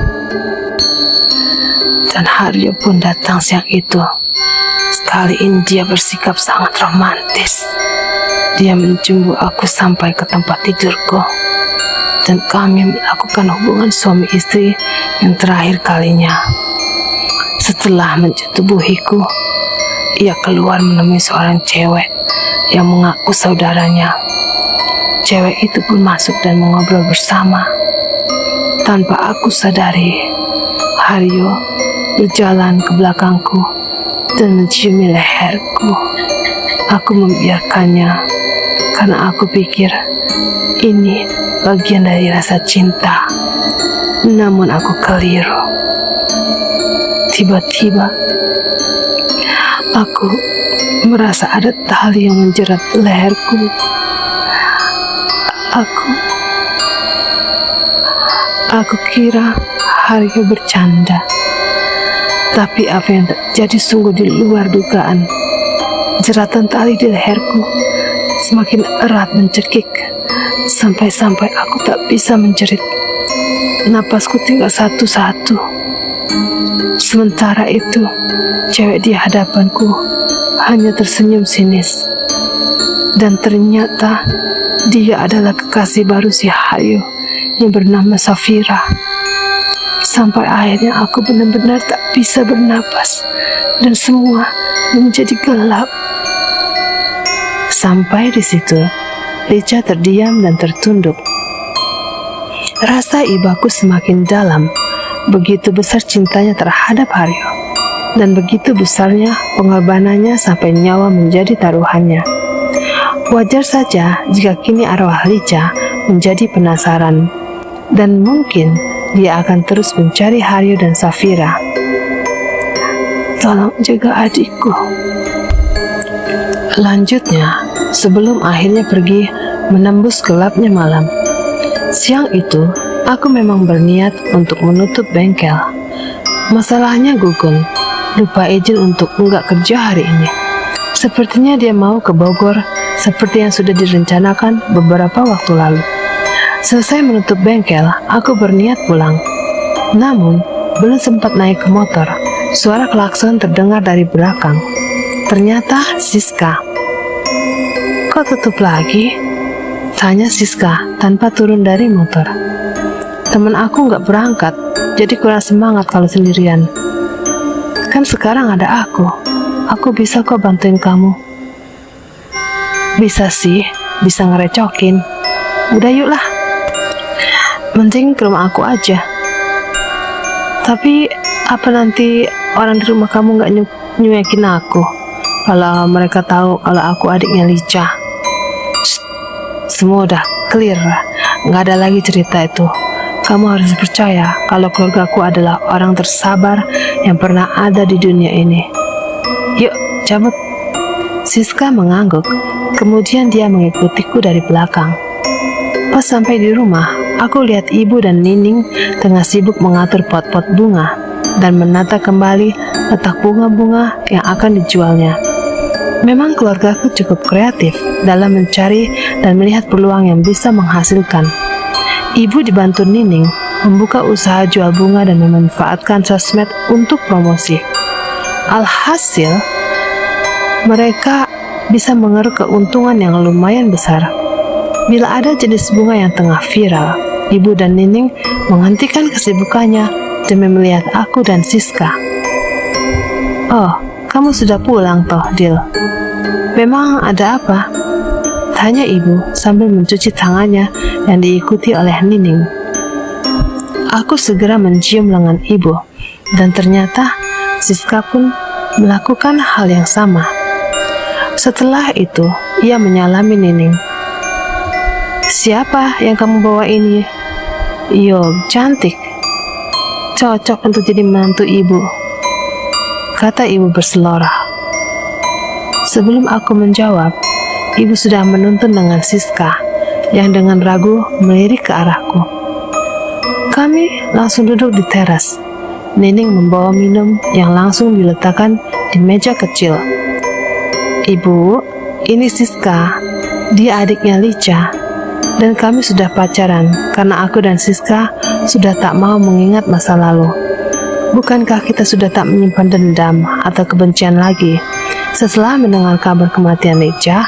Dan Haryo pun datang siang itu. Sekali ini dia bersikap sangat romantis. Dia menjemput aku sampai ke tempat tidurku. Dan kami melakukan hubungan suami istri yang terakhir kalinya. Setelah menyetubuhiku, ia keluar menemui seorang cewek yang mengaku saudaranya. Cewek itu pun masuk dan mengobrol bersama. Tanpa aku sadari, Haryo berjalan ke belakangku dan menciumi leherku. Aku membiarkannya karena aku pikir ini bagian dari rasa cinta. Namun aku keliru. Tiba-tiba aku merasa ada tali yang menjerat leherku. Aku kira Haryo bercanda, tapi apa yang terjadi sungguh di luar dugaan. Jeratan tali di leherku semakin erat mencekik, sampai-sampai aku tak bisa menjerit. Napasku tinggal satu-satu. Sementara itu, cewek di hadapanku hanya tersenyum sinis. Dan ternyata dia adalah kekasih baru si Haryo yang bernama Safira. Sampai akhirnya aku benar-benar tak bisa bernapas dan semua menjadi gelap. Sampai di situ, Lica terdiam dan tertunduk. Rasa ibaku semakin dalam. Begitu besar cintanya terhadap Haryo, dan begitu besarnya pengorbanannya sampai nyawa menjadi taruhannya. Wajar saja jika kini arwah Lica menjadi penasaran, dan mungkin dia akan terus mencari Haryo dan Safira. Tolong jaga adikku. Lanjutnya, sebelum akhirnya pergi menembus gelapnya malam. Siang itu, aku memang berniat untuk menutup bengkel. Masalahnya Gugun lupa izin untuk enggak kerja hari ini. Sepertinya dia mau ke Bogor seperti yang sudah direncanakan beberapa waktu lalu. Selesai menutup bengkel, aku berniat pulang. Namun, belum sempat naik ke motor, suara klakson terdengar dari belakang. Ternyata Siska. "Kok tutup lagi?" tanya Siska tanpa turun dari motor. "Teman aku nggak berangkat, jadi kurang semangat kalau sendirian. Kan sekarang ada aku bisa kok bantuin kamu." "Bisa sih, bisa ngerecokin. Udah yuk lah, mending ke rumah aku aja." "Tapi apa nanti orang di rumah kamu nggak nyuekin aku kalau mereka tahu kalau aku adiknya Lica?" "Semua udah clear, nggak ada lagi cerita itu. Kamu harus percaya kalau keluargaku adalah orang tersabar yang pernah ada di dunia ini. Yuk, cabut." Siska mengangguk, kemudian dia mengikutiku dari belakang. Pas sampai di rumah, aku lihat ibu dan Nining tengah sibuk mengatur pot-pot bunga dan menata kembali letak bunga-bunga yang akan dijualnya. Memang keluargaku cukup kreatif dalam mencari dan melihat peluang yang bisa menghasilkan. Ibu dibantu Nining membuka usaha jual bunga dan memanfaatkan sosmed untuk promosi. Alhasil, mereka bisa mengeruk keuntungan yang lumayan besar. Bila ada jenis bunga yang tengah viral, ibu dan Nining menghentikan kesibukannya demi melihat aku dan Siska. "Oh, kamu sudah pulang toh, Dil? Memang ada apa?" tanya ibu sambil mencuci tangannya yang diikuti oleh Nining. Aku segera mencium lengan ibu, dan ternyata Siska pun melakukan hal yang sama. Setelah itu, ia menyalami Nining. "Siapa yang kamu bawa ini?" "Yo, cantik. Cocok untuk jadi menantu ibu," kata ibu berseloroh. Sebelum aku menjawab, ibu sudah menuntun dengan Siska yang dengan ragu melirik ke arahku. Kami langsung duduk di teras. Nining membawa minum yang langsung diletakkan di meja kecil. "Ibu, ini Siska. Dia adiknya Lica. Dan kami sudah pacaran karena aku dan Siska sudah tak mau mengingat masa lalu. Bukankah kita sudah tak menyimpan dendam atau kebencian lagi? Setelah mendengar kabar kematian Lica,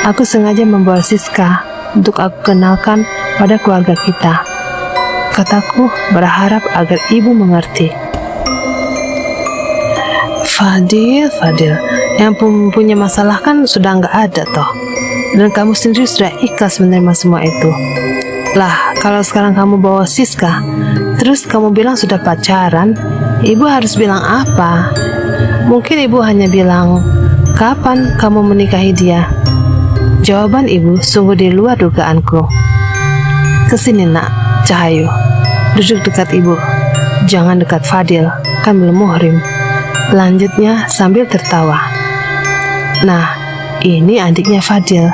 aku sengaja membawa Siska untuk aku kenalkan pada keluarga kita," kataku berharap agar ibu mengerti. Fadil, yang punya masalah kan sudah nggak ada toh. Dan kamu sendiri sudah ikhlas menerima semua itu. Lah, kalau sekarang kamu bawa Siska, terus kamu bilang sudah pacaran, ibu harus bilang apa? Mungkin ibu hanya bilang, "Kapan kamu menikahi dia?" Jawaban ibu sungguh di luar dugaanku. "Kesini nak, Cahayu. Duduk dekat ibu. Jangan dekat Fadil, kan belum muhrim," lanjutnya sambil tertawa. "Nah, ini adiknya Fadil.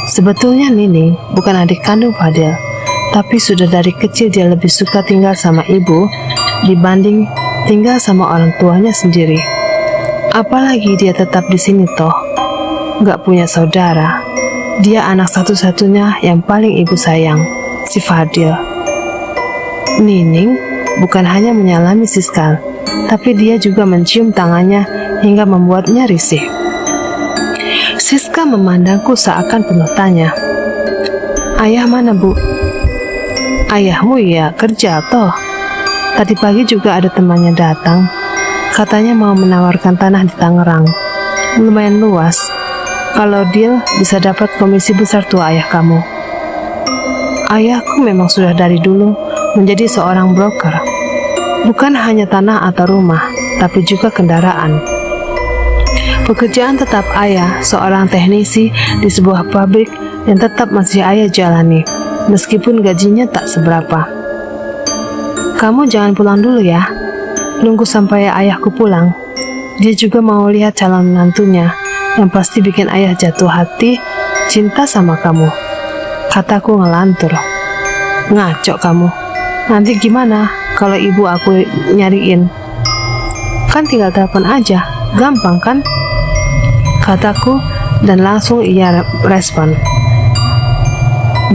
Sebetulnya Nining bukan adik kandung Fadil, tapi sudah dari kecil dia lebih suka tinggal sama ibu dibanding tinggal sama orang tuanya sendiri. Apalagi dia tetap di sini toh, nggak punya saudara. Dia anak satu-satunya yang paling ibu sayang, si Fadil." Nining bukan hanya menyalami Siska, tapi dia juga mencium tangannya hingga membuatnya risih. Siska memandangku seakan penuh tanya. "Ayah mana, Bu?" "Ayahmu ya kerja toh. Tadi pagi juga ada temannya datang. Katanya mau menawarkan tanah di Tangerang. Lumayan luas. Kalau deal bisa dapat komisi besar tua ayah kamu." Ayahku memang sudah dari dulu menjadi seorang broker. Bukan hanya tanah atau rumah, tapi juga kendaraan. Pekerjaan tetap ayah, seorang teknisi di sebuah pabrik yang tetap masih ayah jalani, meskipun gajinya tak seberapa. "Kamu jangan pulang dulu ya. Nunggu sampai ayahku pulang. Dia juga mau lihat calon menantunya, yang pasti bikin ayah jatuh hati, cinta sama kamu," kataku ngelantur. "Ngaco kamu. Nanti gimana kalau ibu aku nyariin? Kan tinggal telepon aja, gampang kan?" kataku, dan langsung ia respon.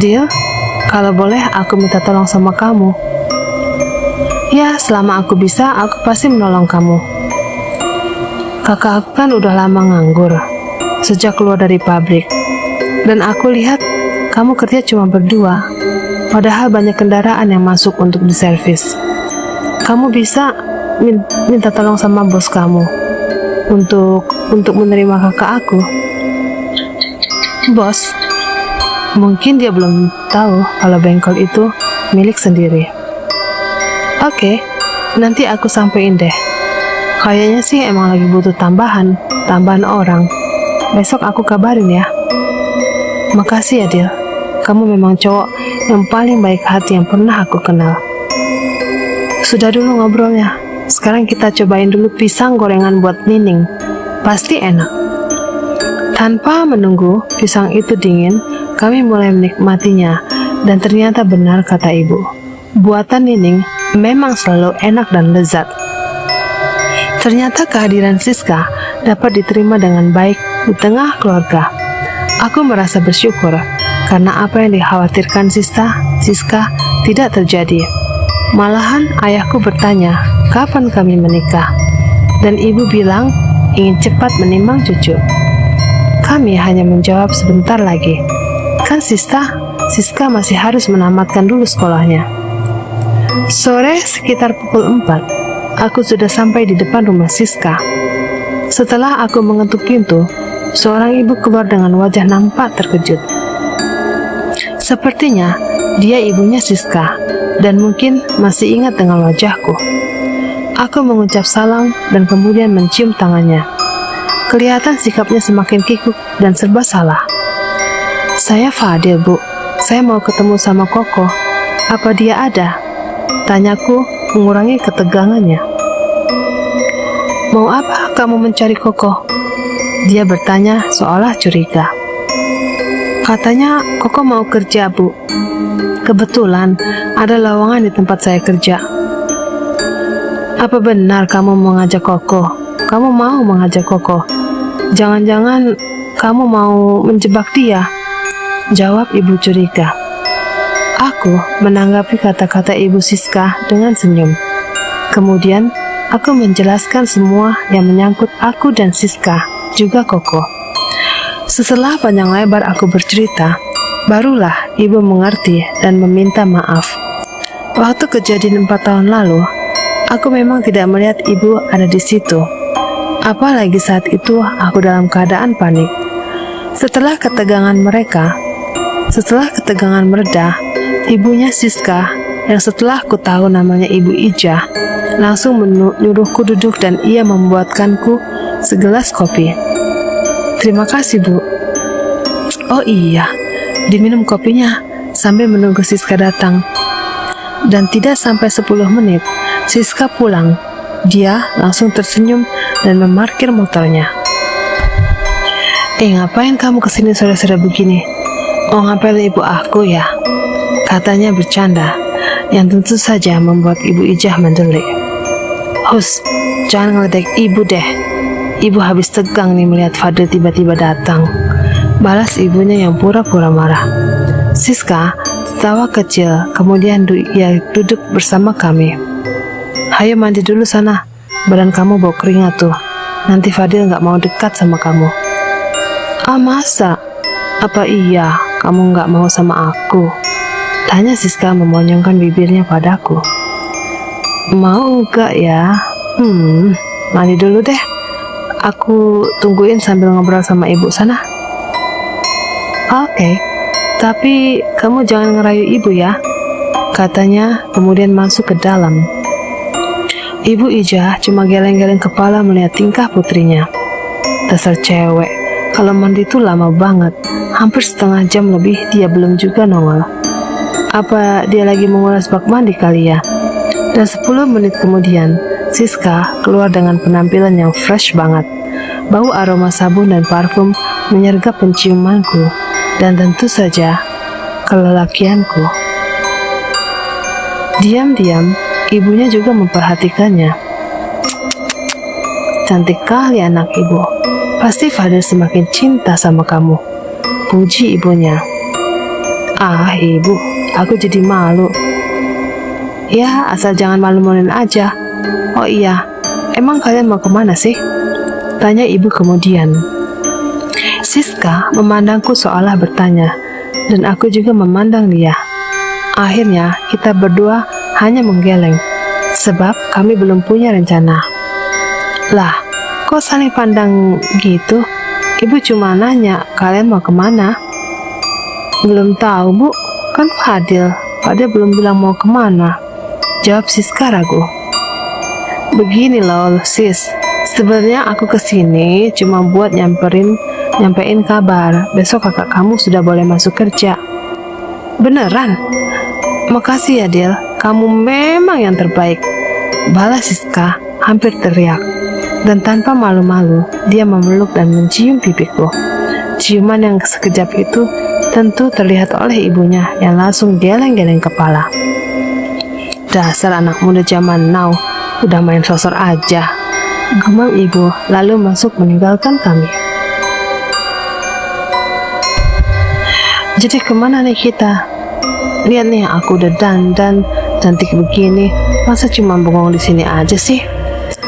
"Deal, kalau boleh aku minta tolong sama kamu." "Ya, selama aku bisa, aku pasti menolong kamu. Kakak aku kan udah lama nganggur, sejak keluar dari pabrik. Dan aku lihat kamu kerja cuma berdua, padahal banyak kendaraan yang masuk untuk diservis. Kamu bisa minta tolong sama bos kamu untuk menerima kakak aku." "Bos? Mungkin dia belum tahu kalau bengkel itu milik sendiri." "Oke, nanti aku sampein deh. Kayaknya sih emang lagi butuh tambahan orang. Besok aku kabarin ya." "Makasih ya, Dil. Kamu memang cowok yang paling baik hati yang pernah aku kenal." "Sudah dulu ngobrolnya. Sekarang kita cobain dulu pisang gorengan buat Nining. Pasti enak." Tanpa menunggu pisang itu dingin, kami mulai menikmatinya Dan ternyata benar kata ibu. Buatan Nining memang selalu enak dan lezat. Ternyata kehadiran Siska dapat diterima dengan baik di tengah keluarga. Aku merasa bersyukur karena apa yang dikhawatirkan Siska tidak terjadi. Malahan ayahku bertanya, kapan kami menikah? Dan ibu bilang ingin cepat menimbang cucu. Kami hanya menjawab sebentar lagi. Kan Siska masih harus menamatkan dulu sekolahnya. Sore sekitar pukul 4, aku sudah sampai di depan rumah Siska. Setelah aku mengetuk pintu, seorang ibu keluar dengan wajah nampak terkejut. Sepertinya dia ibunya Siska dan mungkin masih ingat dengan wajahku. Aku mengucap salam dan kemudian mencium tangannya. Kelihatan sikapnya semakin kikuk dan serba salah. Saya Fadil, Bu. Saya mau ketemu sama Koko. Apa dia ada? Tanyaku mengurangi ketegangannya. Mau apa kamu mencari Koko? Dia bertanya seolah curiga. Katanya Koko mau kerja, Bu. Kebetulan ada lowongan di tempat saya kerja. Apa benar kamu mengajak Koko? Kamu mau mengajak Koko? Jangan-jangan kamu mau menjebak dia? Jawab ibu curiga. Aku menanggapi kata-kata ibu Siska dengan senyum. Kemudian aku menjelaskan semua yang menyangkut aku dan Siska, juga Koko. Setelah panjang lebar aku bercerita, barulah ibu mengerti dan meminta maaf. Waktu kejadian 4 tahun lalu, aku memang tidak melihat ibu ada di situ. Apalagi saat itu aku dalam keadaan panik. Setelah ketegangan mereda, ibunya Siska, yang setelah ku tahu namanya Ibu Ija, langsung menyuruhku duduk dan ia membuatkanku segelas kopi. Terima kasih, Bu. Oh iya, diminum kopinya sambil menunggu Siska datang. Dan tidak sampai 10 menit, Siska pulang. Dia langsung tersenyum dan memarkir motornya. Ngapain kamu kesini sore-sore begini? Mau ngapelin ibu aku ya? Katanya bercanda, yang tentu saja membuat Ibu Ijah mendelik. Hus, jangan ngeledek ibu deh. Ibu habis tegang nih melihat Fadil tiba-tiba datang. Balas ibunya yang pura-pura marah. Siska tertawa kecil, kemudian ia duduk bersama kami. Hayo mandi dulu sana, badan kamu bau keringat tuh. Nanti Fadil nggak mau dekat sama kamu. Ah masa? Apa iya kamu nggak mau sama aku? Tanya Siska memonyongkan bibirnya padaku. Mau nggak ya? Mandi dulu deh. Aku tungguin sambil ngobrol sama ibu sana. Oke, tapi kamu jangan ngerayu ibu ya, katanya kemudian masuk ke dalam. Ibu Ija cuma geleng-geleng kepala melihat tingkah putrinya. Dasar cewek, kalau mandi itu lama banget, hampir setengah jam lebih dia belum juga nongol. Apa dia lagi menguras bak mandi kali ya? Dan 10 menit kemudian, Siska keluar dengan penampilan yang fresh banget. Bau aroma sabun dan parfum menyergap penciumanku, dan tentu saja kelelakianku. Diam-diam, ibunya juga memperhatikannya. Cantik kali anak ibu. Pasti Fadil semakin cinta sama kamu, puji ibunya. Ah ibu, aku jadi malu. Ya, asal jangan malu-maluin aja. Oh iya, emang kalian mau kemana sih? Tanya ibu kemudian. Siska memandangku seolah bertanya, dan aku juga memandang dia. Akhirnya kita berdua hanya menggeleng, sebab kami belum punya rencana. Lah, kok saling pandang gitu? Ibu cuma nanya, kalian mau kemana? Belum tahu, Bu. Kan Fadil belum bilang mau kemana. Jawab Siska ragu. Begini loh, Sis. Sebenarnya aku kesini cuma buat nyampein kabar. Besok kakak kamu sudah boleh masuk kerja. Beneran? Makasih ya, Del. Kamu memang yang terbaik. Balas Siska hampir teriak. Dan tanpa malu-malu, dia memeluk dan mencium pipiku. Ciuman yang sekejap itu tentu terlihat oleh ibunya yang langsung geleng-geleng kepala. Dasar anak muda zaman now, udah main sosor aja, gumam ibu lalu masuk meninggalkan kami. Jadi kemana nih kita? Lihat nih, aku udah dandan cantik begini, masa cuma bengong di sini aja sih?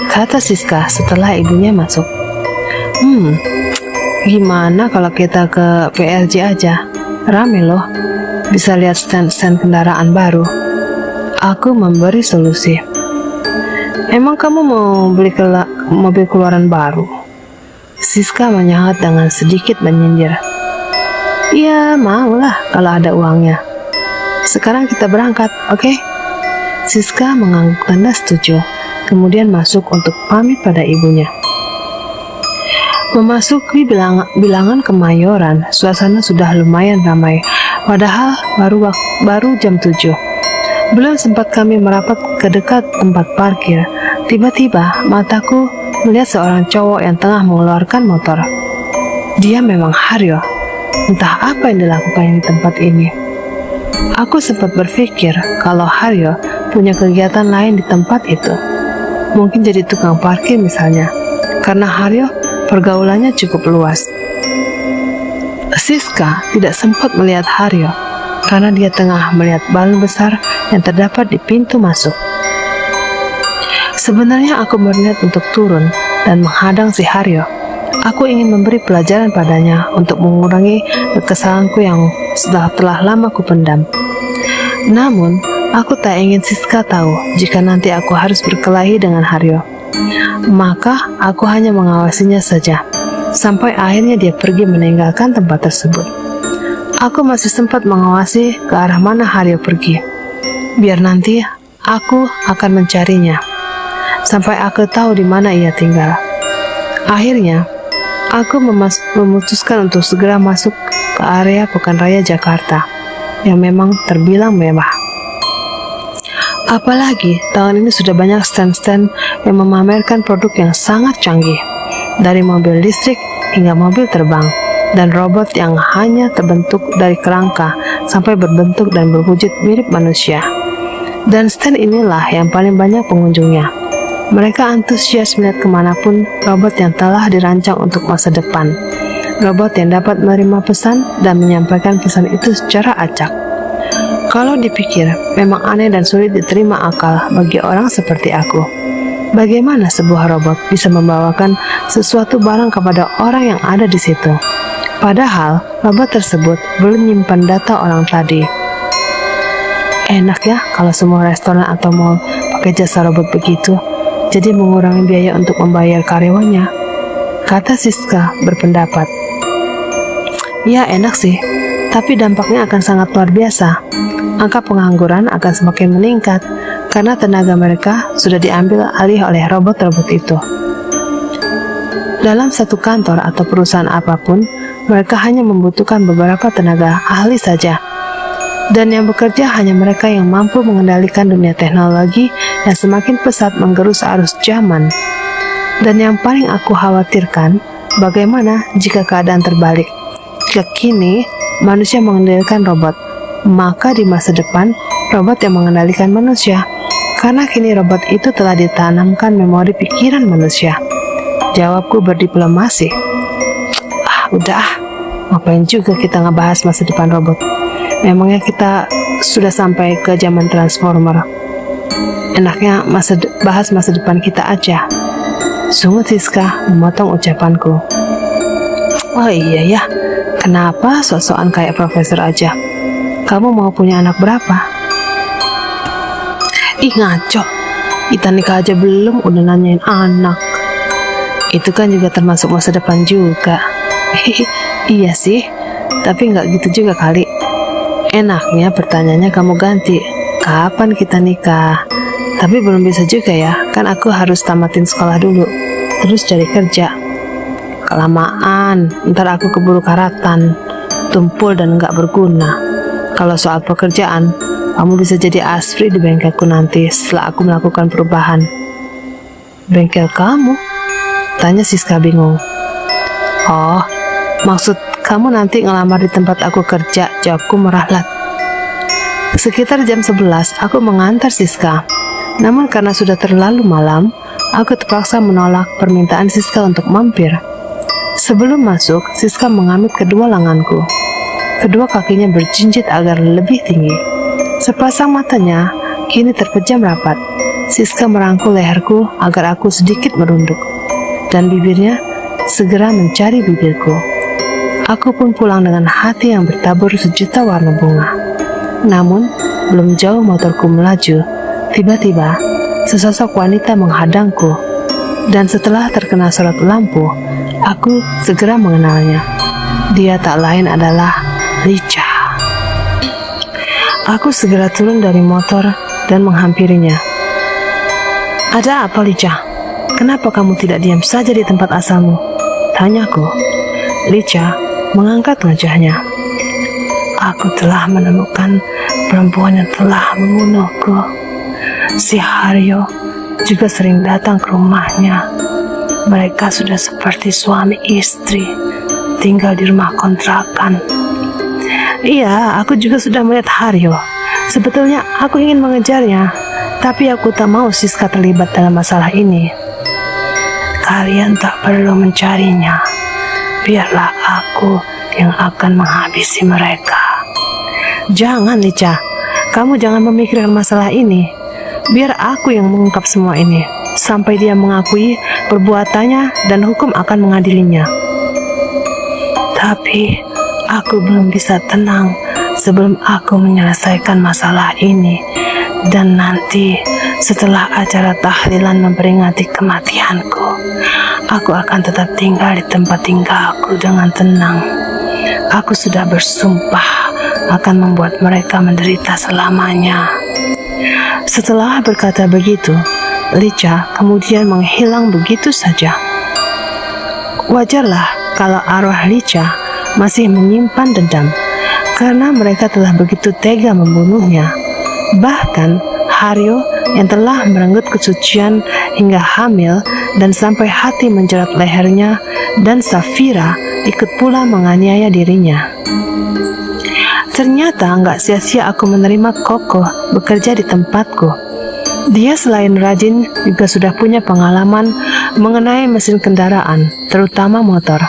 Kata Siska setelah ibunya masuk. Gimana kalau kita ke PRJ aja? Rame loh, bisa lihat stand-stand kendaraan baru. Aku memberi solusi. Emang kamu mau beli mobil keluaran baru? Siska menyahat dengan sedikit menyindir. Iya, maulah kalau ada uangnya. Sekarang kita berangkat, oke? Siska mengangguk tanda setuju, kemudian masuk untuk pamit pada ibunya. Memasuki bilangan Kemayoran, suasana sudah lumayan ramai, padahal baru jam 7. Belum sempat kami merapat ke dekat tempat parkir, tiba-tiba mataku melihat seorang cowok yang tengah mengeluarkan motor. Dia memang Haryo. Entah apa yang dilakukan di tempat ini. Aku sempat berpikir kalau Haryo punya kegiatan lain di tempat itu. Mungkin jadi tukang parkir misalnya, karena Haryo pergaulannya cukup luas. Siska tidak sempat melihat Haryo karena dia tengah melihat balon besar yang terdapat di pintu masuk. Sebenarnya aku berniat untuk turun dan menghadang si Haryo. Aku ingin memberi pelajaran padanya untuk mengurangi kekesalanku yang sudah telah lama kupendam. Namun, aku tak ingin Siska tahu jika nanti aku harus berkelahi dengan Haryo. Maka aku hanya mengawasinya saja, sampai akhirnya dia pergi meninggalkan tempat tersebut. Aku masih sempat mengawasi ke arah mana Haryo pergi. Biar nanti aku akan mencarinya, sampai aku tahu di mana ia tinggal. Akhirnya, aku memutuskan untuk segera masuk ke area Pekan Raya Jakarta, yang memang terbilang mewah. Apalagi tahun ini sudah banyak stand-stand yang memamerkan produk yang sangat canggih, dari mobil listrik hingga mobil terbang, dan robot yang hanya terbentuk dari kerangka sampai berbentuk dan berwujud mirip manusia. Dan stand inilah yang paling banyak pengunjungnya. Mereka antusias melihat kemanapun robot yang telah dirancang untuk masa depan. Robot yang dapat menerima pesan dan menyampaikan pesan itu secara acak. Kalau dipikir, memang aneh dan sulit diterima akal bagi orang seperti aku. Bagaimana sebuah robot bisa membawakan sesuatu barang kepada orang yang ada di situ? Padahal, robot tersebut belum menyimpan data orang tadi. Enak ya kalau semua restoran atau mall pakai jasa robot begitu, jadi mengurangi biaya untuk membayar karyawannya, kata Siska berpendapat. Ya enak sih, tapi dampaknya akan sangat luar biasa. Angka pengangguran akan semakin meningkat karena tenaga mereka sudah diambil alih oleh robot-robot itu. Dalam satu kantor atau perusahaan apapun, mereka hanya membutuhkan beberapa tenaga ahli saja. Dan yang bekerja hanya mereka yang mampu mengendalikan dunia teknologi yang semakin pesat menggerus arus zaman. Dan yang paling aku khawatirkan, bagaimana jika keadaan terbalik? Jika kini manusia mengendalikan robot, maka di masa depan robot yang mengendalikan manusia, karena kini robot itu telah ditanamkan memori pikiran manusia. Jawabku berdiplomasi. Udah, ngapain juga kita ngebahas masa depan robot? Memangnya kita sudah sampai ke zaman Transformer. Enaknya bahas masa depan kita aja. Sungut Siska memotong ucapanku. Oh iya ya, kenapa sok-sokan kayak profesor aja? Kamu mau punya anak berapa? Ih ngaco, kita nikah aja belum udah nanyain anak. Itu kan juga termasuk masa depan juga. Iya sih, tapi nggak gitu juga kali. Enaknya pertanyaannya kamu ganti, kapan kita nikah? Tapi belum bisa juga ya, kan aku harus tamatin sekolah dulu, terus cari kerja. Kelamaan, ntar aku keburu karatan, tumpul dan nggak berguna. Kalau soal pekerjaan, kamu bisa jadi aspri di bengkelku nanti setelah aku melakukan perubahan. Bengkel kamu? Tanya Siska bingung. Oh, maksud Kamu nanti ngelamar di tempat aku kerja, jawabku merahlat. Sekitar jam 11, aku mengantar Siska. Namun karena sudah terlalu malam, aku terpaksa menolak permintaan Siska untuk mampir. Sebelum masuk, Siska mengamit kedua lenganku. Kedua kakinya berjinjit agar lebih tinggi. Sepasang matanya kini terpejam rapat. Siska merangkul leherku agar aku sedikit merunduk, dan bibirnya segera mencari bibirku. Aku pun pulang dengan hati yang bertabur sejuta warna bunga. Namun, belum jauh motorku melaju, tiba-tiba sesosok wanita menghadangku. Dan setelah terkena sorot lampu, aku segera mengenalnya. Dia tak lain adalah Licha. Aku segera turun dari motor dan menghampirinya. Ada apa, Licha? Kenapa kamu tidak diam saja di tempat asalmu? Tanyaku. Licha mengangkat wajahnya. Aku telah menemukan perempuan yang telah membunuhku. Si Haryo juga sering datang ke rumahnya. Mereka sudah seperti suami istri, tinggal di rumah kontrakan. Iya, aku juga sudah melihat Haryo. Sebetulnya aku ingin mengejarnya, tapi aku tak mau Siska terlibat dalam masalah ini. Kalian tak perlu mencarinya. Biarlah aku yang akan menghabisi mereka. Jangan, Licha. Kamu jangan memikirkan masalah ini. Biar aku yang mengungkap semua ini, sampai dia mengakui perbuatannya dan hukum akan mengadilinya. Tapi aku belum bisa tenang sebelum aku menyelesaikan masalah ini. Dan nanti setelah acara tahlilan memperingati kematianku, aku akan tetap tinggal di tempat tinggalku dengan tenang. Aku sudah bersumpah akan membuat mereka menderita selamanya. Setelah berkata begitu, Licha kemudian menghilang begitu saja. Wajarlah kalau arwah Licha masih menyimpan dendam, karena mereka telah begitu tega membunuhnya. Bahkan Haryo yang telah merenggut kesucian hingga hamil dan sampai hati menjerat lehernya, dan Safira ikut pula menganiaya dirinya. Ternyata nggak sia-sia aku menerima Koko bekerja di tempatku. Dia selain rajin juga sudah punya pengalaman mengenai mesin kendaraan, terutama motor.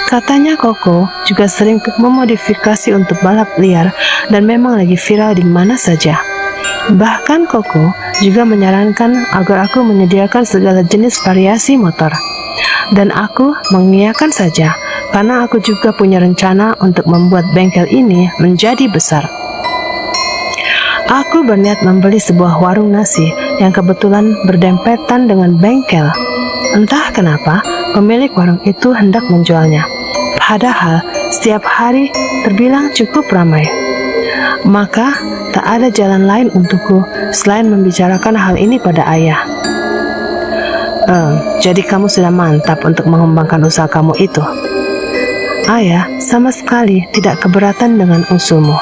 Katanya Koko juga sering memodifikasi untuk balap liar dan memang lagi viral di mana saja. Bahkan Koko juga menyarankan agar aku menyediakan segala jenis variasi motor. Dan aku mengiyakan saja, karena aku juga punya rencana untuk membuat bengkel ini menjadi besar. Aku berniat membeli sebuah warung nasi yang kebetulan berdempetan dengan bengkel. Entah kenapa pemilik warung itu hendak menjualnya, padahal setiap hari terbilang cukup ramai. Maka tak ada jalan lain untukku selain membicarakan hal ini pada ayah. Jadi kamu sudah mantap untuk mengembangkan usaha kamu itu. Ayah sama sekali tidak keberatan dengan usulmu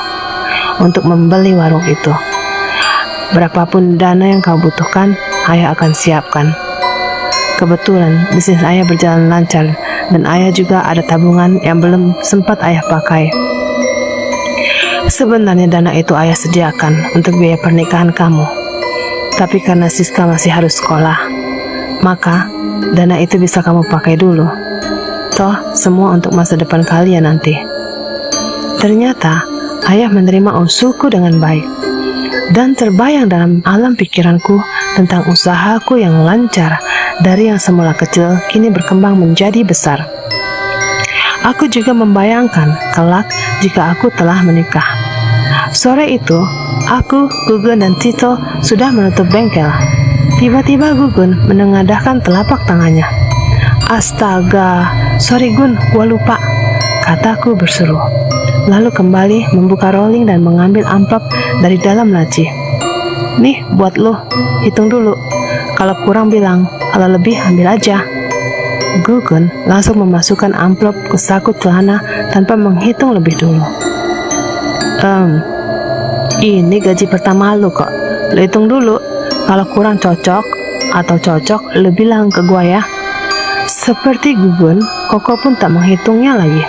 untuk membeli warung itu. Berapapun dana yang kau butuhkan, ayah akan siapkan. Kebetulan bisnis ayah berjalan lancar, dan ayah juga ada tabungan yang belum sempat ayah pakai. Sebenarnya dana itu ayah sediakan untuk biaya pernikahan kamu. Tapi karena Siska masih harus sekolah, maka dana itu bisa kamu pakai dulu. Toh semua untuk masa depan kalian nanti. Ternyata ayah menerima usulku dengan baik, dan terbayang dalam alam pikiranku tentang usahaku yang lancar dari yang semula kecil kini berkembang menjadi besar. Aku juga membayangkan kelak jika aku telah menikah. Sore itu, aku, Gugun, dan Tito sudah menutup bengkel. Tiba-tiba Gugun menengadahkan telapak tangannya. Astaga, sorry Gun, gua lupa, kataku berseru. Lalu kembali membuka rolling dan mengambil amplop dari dalam laci. Nih, buat lo, hitung dulu. Kalau kurang bilang, kalau lebih ambil aja. Gugun langsung memasukkan amplop ke saku celana tanpa menghitung lebih dulu. Ini gaji pertama lo kok. Lo hitung dulu. Kalau kurang cocok atau cocok, lo bilang ke gua ya. Seperti Gugun, Koko pun tak menghitungnya lagi.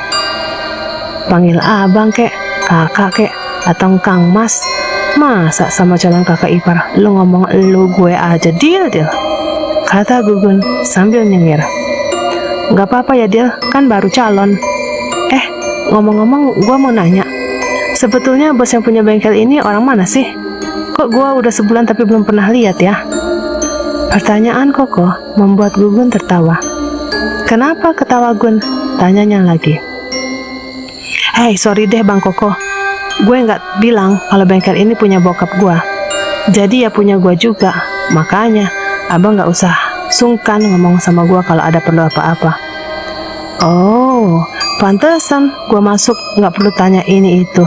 Panggil abang kek, kakak kek, atau Kang Mas. Masa sama calon kakak ipar lu ngomong lu gue aja, Dil, Dil, kata Gugun sambil nyengir. Gak apa-apa ya Dil, kan baru calon. Ngomong-ngomong gue mau nanya, sebetulnya bos yang punya bengkel ini orang mana sih? Kok gue udah sebulan tapi belum pernah lihat ya? Pertanyaan Koko membuat Gugun tertawa. Kenapa ketawa Gun? Tanyanya lagi. Hei, sorry deh Bang Koko, gue nggak bilang kalau bengkel ini punya bokap gue. Jadi ya punya gue juga. Makanya abang nggak usah sungkan ngomong sama gue kalau ada perlu apa-apa. Oh, pantesan gue masuk nggak perlu tanya ini itu.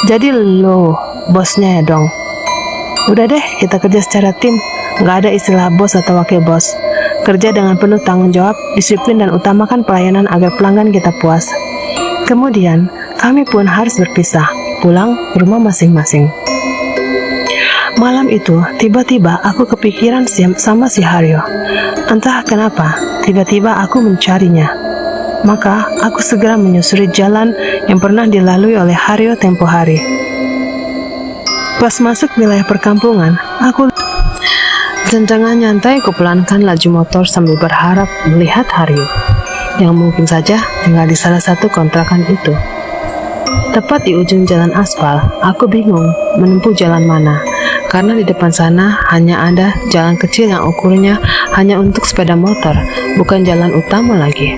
Jadi lo bosnya ya dong. Udah deh, kita kerja secara tim. Nggak ada istilah bos atau wakil bos. Kerja dengan penuh tanggung jawab, disiplin, dan utamakan pelayanan agar pelanggan kita puas. Kemudian kami pun harus berpisah, pulang ke rumah masing-masing. Malam itu, tiba-tiba aku kepikiran sama si Haryo. Entah kenapa, tiba-tiba aku mencarinya. Maka, aku segera menyusuri jalan yang pernah dilalui oleh Haryo tempo hari. Pas masuk wilayah perkampungan, aku dengan nyantai kupelankan laju motor sambil berharap melihat Haryo, yang mungkin saja tinggal di salah satu kontrakan itu. Tepat di ujung jalan aspal, aku bingung menempuh jalan mana, karena di depan sana hanya ada jalan kecil yang ukurannya hanya untuk sepeda motor, bukan jalan utama lagi.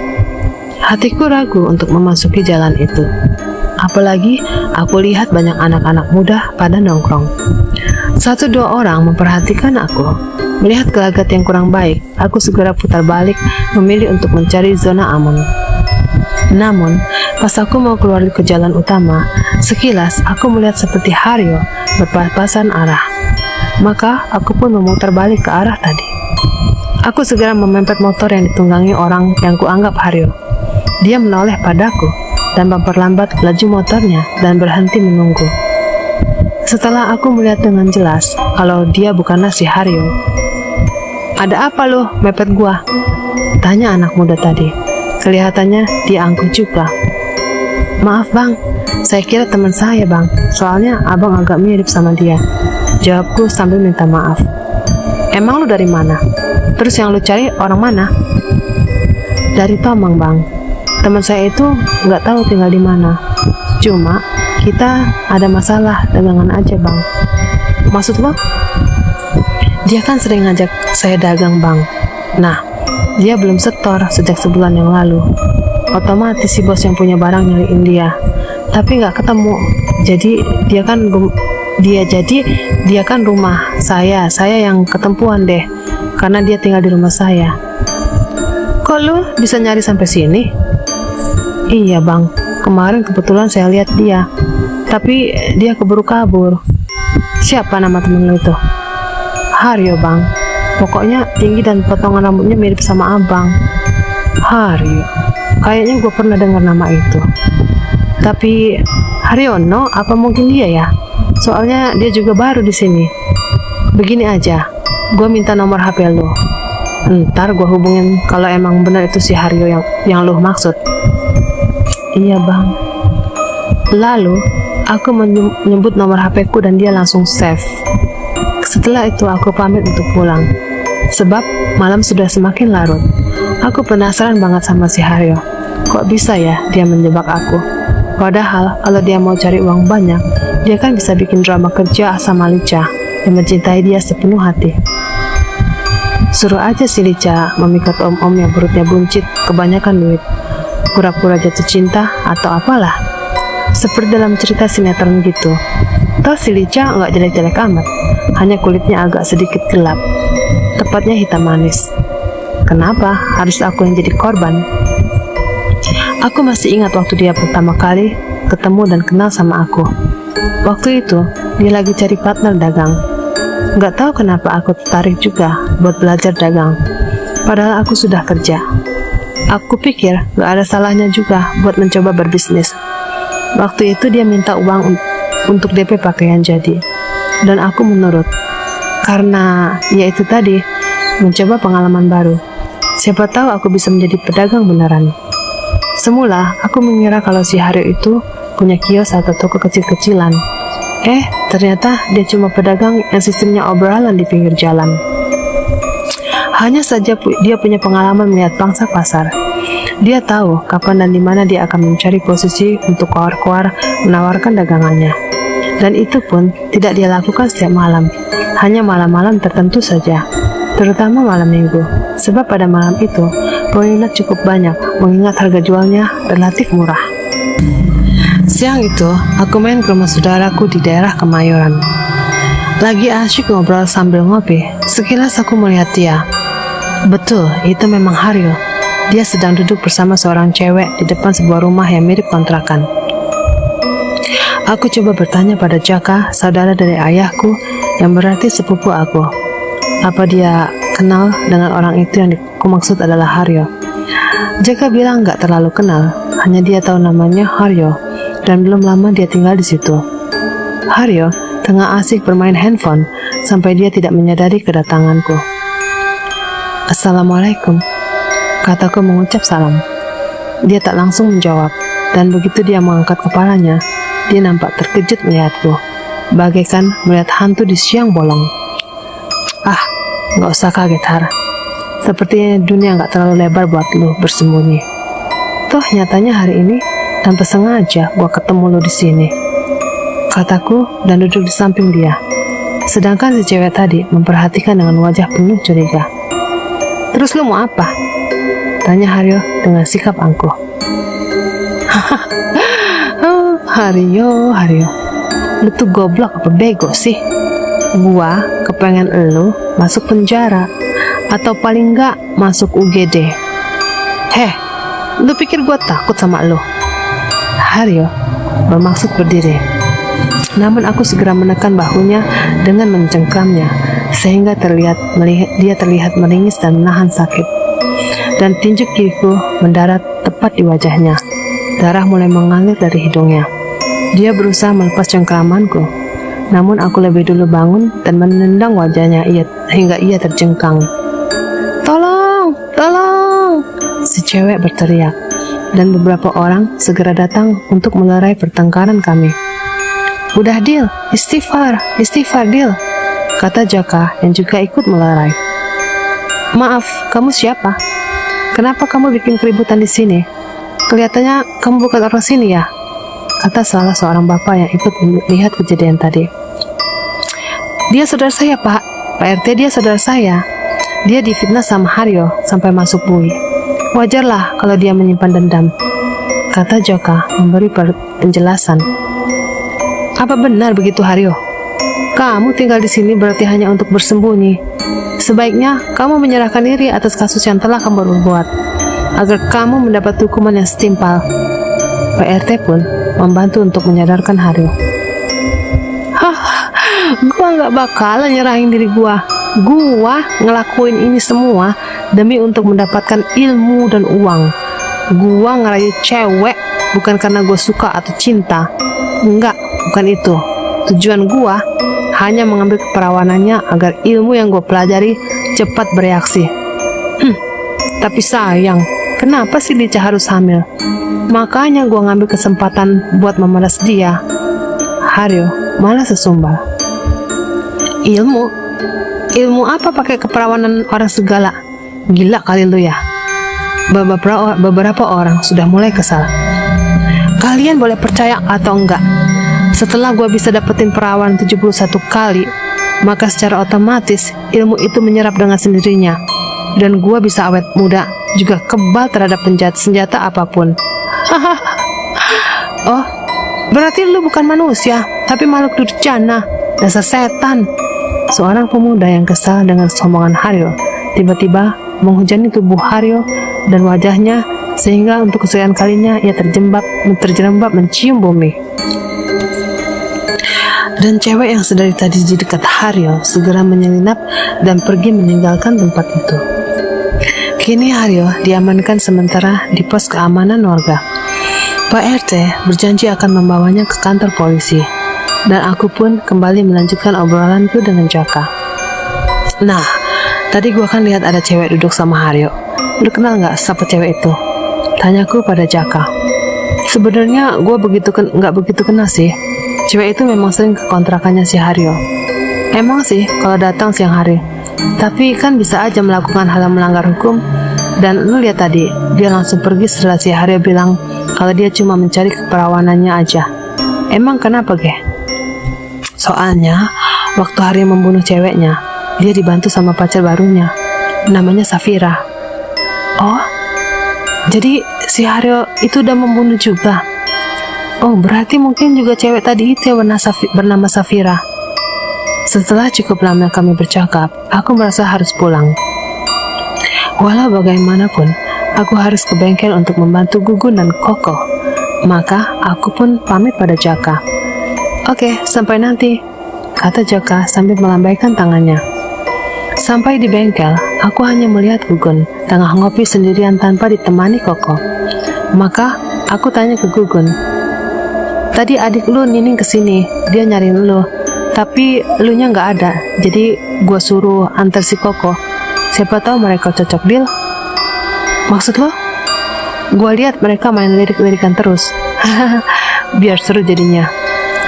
Hatiku ragu untuk memasuki jalan itu. Apalagi aku lihat banyak anak-anak muda pada nongkrong. 1-2 orang memperhatikan aku. Melihat gelagat yang kurang baik, aku segera putar balik, memilih untuk mencari zona aman. Namun, pas aku mau keluar ke jalan utama, sekilas aku melihat seperti Haryo berpapasan arah. Maka, aku pun memutar balik ke arah tadi. Aku segera memepet motor yang ditunggangi orang yang kuanggap Haryo. Dia menoleh padaku dan memperlambat laju motornya dan berhenti menunggu. Setelah aku melihat dengan jelas kalau dia bukanlah si Haryo. Ada apa lo mepet gua? Tanya anak muda tadi. Kelihatannya dia angkuh juga. Maaf bang, saya kira teman saya bang. Soalnya abang agak mirip sama dia. Jawabku sambil minta maaf. Emang lu dari mana? Terus yang lu cari orang mana? Dari Tomang bang. Teman saya itu nggak tahu tinggal di mana. Cuma kita ada masalah dagangan aja bang. Maksud lo? Dia kan sering ngajak saya dagang bang. Nah, dia belum setor sejak sebulan yang lalu. Otomatis si bos yang punya barang nyariin dia, tapi nggak ketemu. Jadi dia kan rumah saya yang ketempuan deh, karena dia tinggal di rumah saya. Kok lu bisa nyari sampai sini? Iya bang, kemarin kebetulan saya lihat dia, tapi dia keburu kabur. Siapa nama temen lu itu? Haryo bang. Pokoknya tinggi dan potongan rambutnya mirip sama abang. Haryo. Kayaknya gue pernah dengar nama itu. Tapi Haryono apa mungkin dia ya? Soalnya dia juga baru di sini. Begini aja, gue minta nomor HP lo. Ntar gue hubungin kalau emang benar itu si Haryo yang lo maksud. Iya bang. Lalu aku menyebut nomor HP ku dan dia langsung save. Setelah itu aku pamit untuk pulang. Sebab malam sudah semakin larut. Aku penasaran banget sama si Haryo. Kok bisa ya dia menjebak aku? Padahal kalau dia mau cari uang banyak, dia kan bisa bikin drama kerja sama Lica yang mencintai dia sepenuh hati. Suruh aja si Lica memikat om-om yang perutnya buncit kebanyakan duit, pura-pura jatuh cinta atau apalah. Seperti dalam cerita sinetron gitu. Toh si Lica nggak jelek-jelek amat, hanya kulitnya agak sedikit gelap, tepatnya hitam manis. Kenapa harus aku yang jadi korban? Aku masih ingat waktu dia pertama kali ketemu dan kenal sama aku. Waktu itu dia lagi cari partner dagang. Nggak tahu kenapa aku tertarik juga buat belajar dagang, padahal aku sudah kerja. Aku pikir nggak ada salahnya juga buat mencoba berbisnis. Waktu itu dia minta uang untuk DP pakaian jadi, dan aku menurut. Karena ya itu tadi, mencoba pengalaman baru. Siapa tahu aku bisa menjadi pedagang beneran. Semula aku mengira kalau si Haryo itu punya kios atau toko kecil-kecilan. Ternyata dia cuma pedagang yang sistemnya obrolan di pinggir jalan. Hanya saja dia punya pengalaman melihat pangsa pasar. Dia tahu kapan dan di mana dia akan mencari posisi untuk koar-koar menawarkan dagangannya. Dan itu pun tidak dia lakukan setiap malam, hanya malam-malam tertentu saja, terutama malam minggu, sebab pada malam itu peminat cukup banyak, mengingat harga jualnya relatif murah. Siang itu, aku main ke rumah saudaraku di daerah Kemayoran. Lagi asyik ngobrol sambil ngopi, sekilas aku melihat dia. Betul, itu memang Haryo. Dia sedang duduk bersama seorang cewek di depan sebuah rumah yang mirip kontrakan. Aku coba bertanya pada Jaka, saudara dari ayahku, yang berarti sepupu aku. Apa dia kenal dengan orang itu yang kumaksud adalah Haryo? Jaka bilang nggak terlalu kenal, hanya dia tahu namanya Haryo, dan belum lama dia tinggal di situ. Haryo tengah asik bermain handphone sampai dia tidak menyadari kedatanganku. Assalamualaikum, kataku mengucap salam. Dia tak langsung menjawab, dan begitu dia mengangkat kepalanya, dia nampak terkejut melihatku, bagaikan melihat hantu di siang bolong. Nggak usah kaget, Har. Sepertinya dunia nggak terlalu lebar buat lu bersembunyi. Toh nyatanya hari ini tanpa sengaja gua ketemu lu di sini, kataku dan duduk di samping dia. Sedangkan si cewek tadi memperhatikan dengan wajah penuh curiga. Terus lu mau apa? Tanya Haryo dengan sikap angkuh. Haryo, lu tuh goblok apa bego sih? Gua kepengen lu masuk penjara, atau paling enggak masuk UGD. Lu pikir gua takut sama lu? Haryo bermaksud berdiri, namun aku segera menekan bahunya dengan mencengkramnya, sehingga dia terlihat meringis dan menahan sakit. Dan tinju kiriku mendarat tepat di wajahnya. Darah mulai mengalir dari hidungnya. Dia berusaha melepas cengkramanku, namun aku lebih dulu bangun dan menendang wajahnya hingga ia terjengkang. Tolong, tolong! Si cewek berteriak, dan beberapa orang segera datang untuk melerai pertengkaran kami. Udah Dil, istighfar Dil, kata Jaka yang juga ikut melerai. Maaf, kamu siapa? Kenapa kamu bikin keributan di sini? Kelihatannya kamu bukan orang sini ya, kata salah seorang bapak yang ikut melihat kejadian tadi. Dia saudara saya, Pak RT, dia saudara saya. Dia difitnah sama Haryo sampai masuk bui. Wajarlah kalau dia menyimpan dendam, kata Jaka memberi penjelasan. Apa benar begitu, Haryo? Kamu tinggal di sini berarti hanya untuk bersembunyi. Sebaiknya kamu menyerahkan diri atas kasus yang telah kamu perbuat, agar kamu mendapat hukuman yang setimpal. Pak RT pun membantu untuk menyadarkan Haryo. Gua nggak bakalan nyerahin diri gua. Gua ngelakuin ini semua demi untuk mendapatkan ilmu dan uang. Gua ngerayu cewek bukan karena gua suka atau cinta. Enggak, bukan itu. Tujuan gua hanya mengambil keperawanannya agar ilmu yang gue pelajari cepat bereaksi. Tapi sayang, kenapa si Lica harus hamil? Makanya gue ngambil kesempatan buat memeras dia. Haryo malah sesumbar. Ilmu apa pakai keperawanan orang segala? Gila kali lu ya. Beberapa orang sudah mulai kesal. Kalian boleh percaya atau enggak, setelah gue bisa dapetin perawan 71 kali, maka secara otomatis ilmu itu menyerap dengan sendirinya, dan gue bisa awet muda, juga kebal terhadap senjata apapun. Oh, berarti lu bukan manusia, tapi makhluk durjana, dasar setan. Seorang pemuda yang kesal dengan sombongan Haryo tiba-tiba menghujani tubuh Haryo dan wajahnya, sehingga untuk kesekian kalinya ia terjerembab mencium bumi. Dan cewek yang sedari tadi di dekat Haryo segera menyelinap dan pergi meninggalkan tempat itu. Kini Haryo diamankan sementara di pos keamanan warga. Pak RT berjanji akan membawanya ke kantor polisi, dan aku pun kembali melanjutkan obrolanku dengan Jaka. Nah, tadi gua kan lihat ada cewek duduk sama Haryo. Lu kenal nggak siapa cewek itu? Tanyaku pada Jaka. Sebenarnya gue nggak begitu kenal sih. Cewek itu memang sering ke kontrakannya si Haryo. Emang sih kalau datang siang hari. Tapi kan bisa aja melakukan hal yang melanggar hukum. Dan lu lihat tadi, dia langsung pergi setelah si Haryo bilang kalau dia cuma mencari keperawanannya aja. Emang kenapa, Ge? Soalnya, waktu Haryo membunuh ceweknya, dia dibantu sama pacar barunya, namanya Safira. Oh, jadi si Haryo itu udah membunuh juga. Oh, berarti mungkin juga cewek tadi itu yang bernama Safira. Setelah cukup lama kami bercakap, aku merasa harus pulang. Walau bagaimanapun, aku harus ke bengkel untuk membantu Gugun dan Koko. Maka aku pun pamit pada Jaka. Oke, sampai nanti, kata Jaka sambil melambaikan tangannya. Sampai di bengkel, aku hanya melihat Gugun tengah ngopi sendirian tanpa ditemani Koko. Maka aku tanya ke Gugun, tadi adik lu Nining kesini, dia nyariin lu, tapi lu nya nggak ada, jadi gua suruh antar si Koko. Siapa tahu mereka cocok deal. Maksud lo? Gua lihat mereka main lirik-lirikan terus. Biar seru jadinya.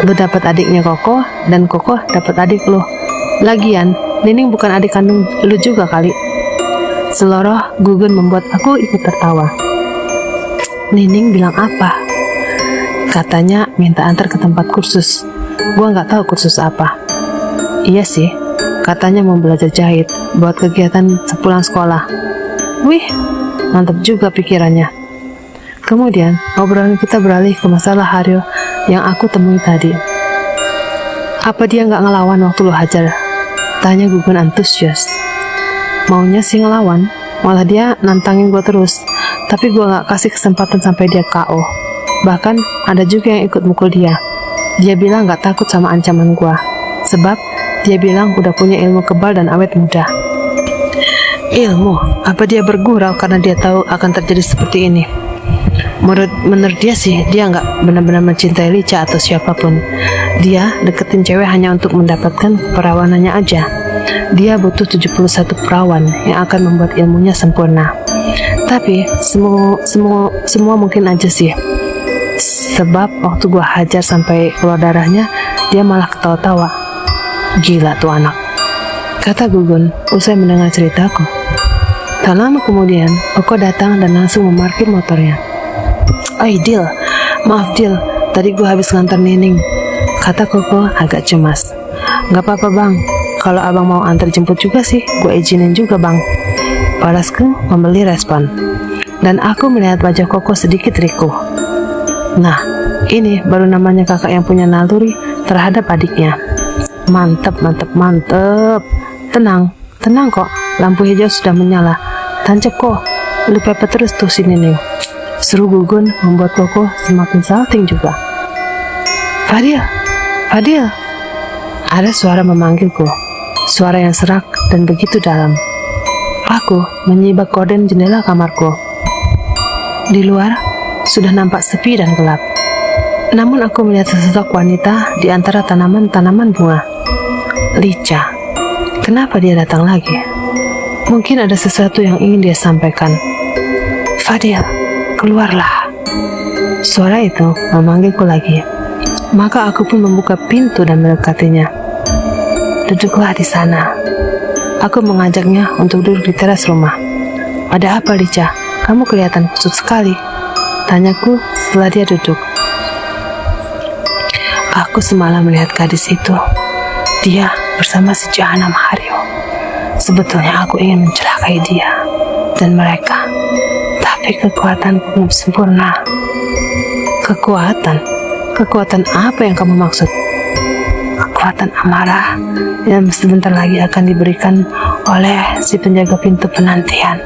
Lu dapat adiknya Koko dan Koko dapat adik lu. Lagian, Nining bukan adik kandung lu juga kali. Seloroh Gugun membuat aku ikut tertawa. Nining bilang apa? Katanya minta antar ke tempat kursus. Gua nggak tahu kursus apa. Iya sih, katanya mau belajar jahit buat kegiatan sepulang sekolah. Wih, mantap juga pikirannya. Kemudian, obrolan kita beralih ke masalah Haryo yang aku temui tadi. Apa dia nggak ngelawan waktu lo hajar? Tanya Gugun antusias. Maunya sih ngelawan, malah dia nantangin gue terus. Tapi gue nggak kasih kesempatan sampai dia KO. Bahkan ada juga yang ikut mukul dia. Dia bilang nggak takut sama ancaman gue, sebab dia bilang udah punya ilmu kebal dan awet muda. Ilmu? Apa dia bergurau karena dia tahu akan terjadi seperti ini? Menurut dia sih, dia nggak benar-benar mencintai Lica atau siapapun. Dia deketin cewek hanya untuk mendapatkan perawanannya aja. Dia butuh 71 perawan yang akan membuat ilmunya sempurna. Tapi semua mungkin aja sih. Sebab waktu gua hajar sampai keluar darahnya, dia malah ketawa-tawa. Gila tuh anak, kata Gugun usai mendengar ceritaku. Tak lama kemudian, Koko datang dan langsung memarkir motornya. Oi Dil, maaf Dil, tadi gua habis ngantar Nining, kata Koko agak cemas. Gak apa-apa bang, kalau abang mau antar jemput juga sih, gua izinin juga bang. Parasku membeli respon, dan aku melihat wajah Koko sedikit rikuh. Nah, ini baru namanya kakak yang punya naluri terhadap adiknya. Mantep. Tenang kok, lampu hijau sudah menyala. Tancap kok, lu pepet terus tuh si Nining. Seru Gugun membuat Koko semakin salting juga. Fadil, ada suara memanggilku. Suara yang serak dan begitu dalam. Aku menyibak gorden jendela kamarku. Di luar sudah nampak sepi dan gelap. Namun aku melihat sesosok wanita di antara tanaman-tanaman bunga. Lica. Kenapa dia datang lagi? Mungkin ada sesuatu yang ingin dia sampaikan. Fadil, keluarlah. Suara itu memanggilku lagi. Maka aku pun membuka pintu dan mendekatinya. Duduklah di sana. Aku mengajaknya untuk duduk di teras rumah. Ada apa, Lica? Kamu kelihatan kusut sekali, tanyaku setelah dia duduk. Aku semalam melihat gadis itu. Dia bersama si Jahanam Haryo. Sebetulnya aku ingin mencelakai dia dan mereka. Tapi kekuatanku belum sempurna. Kekuatan? Kekuatan apa yang kamu maksud? Kekuatan amarah yang sebentar lagi akan diberikan oleh si penjaga pintu penantian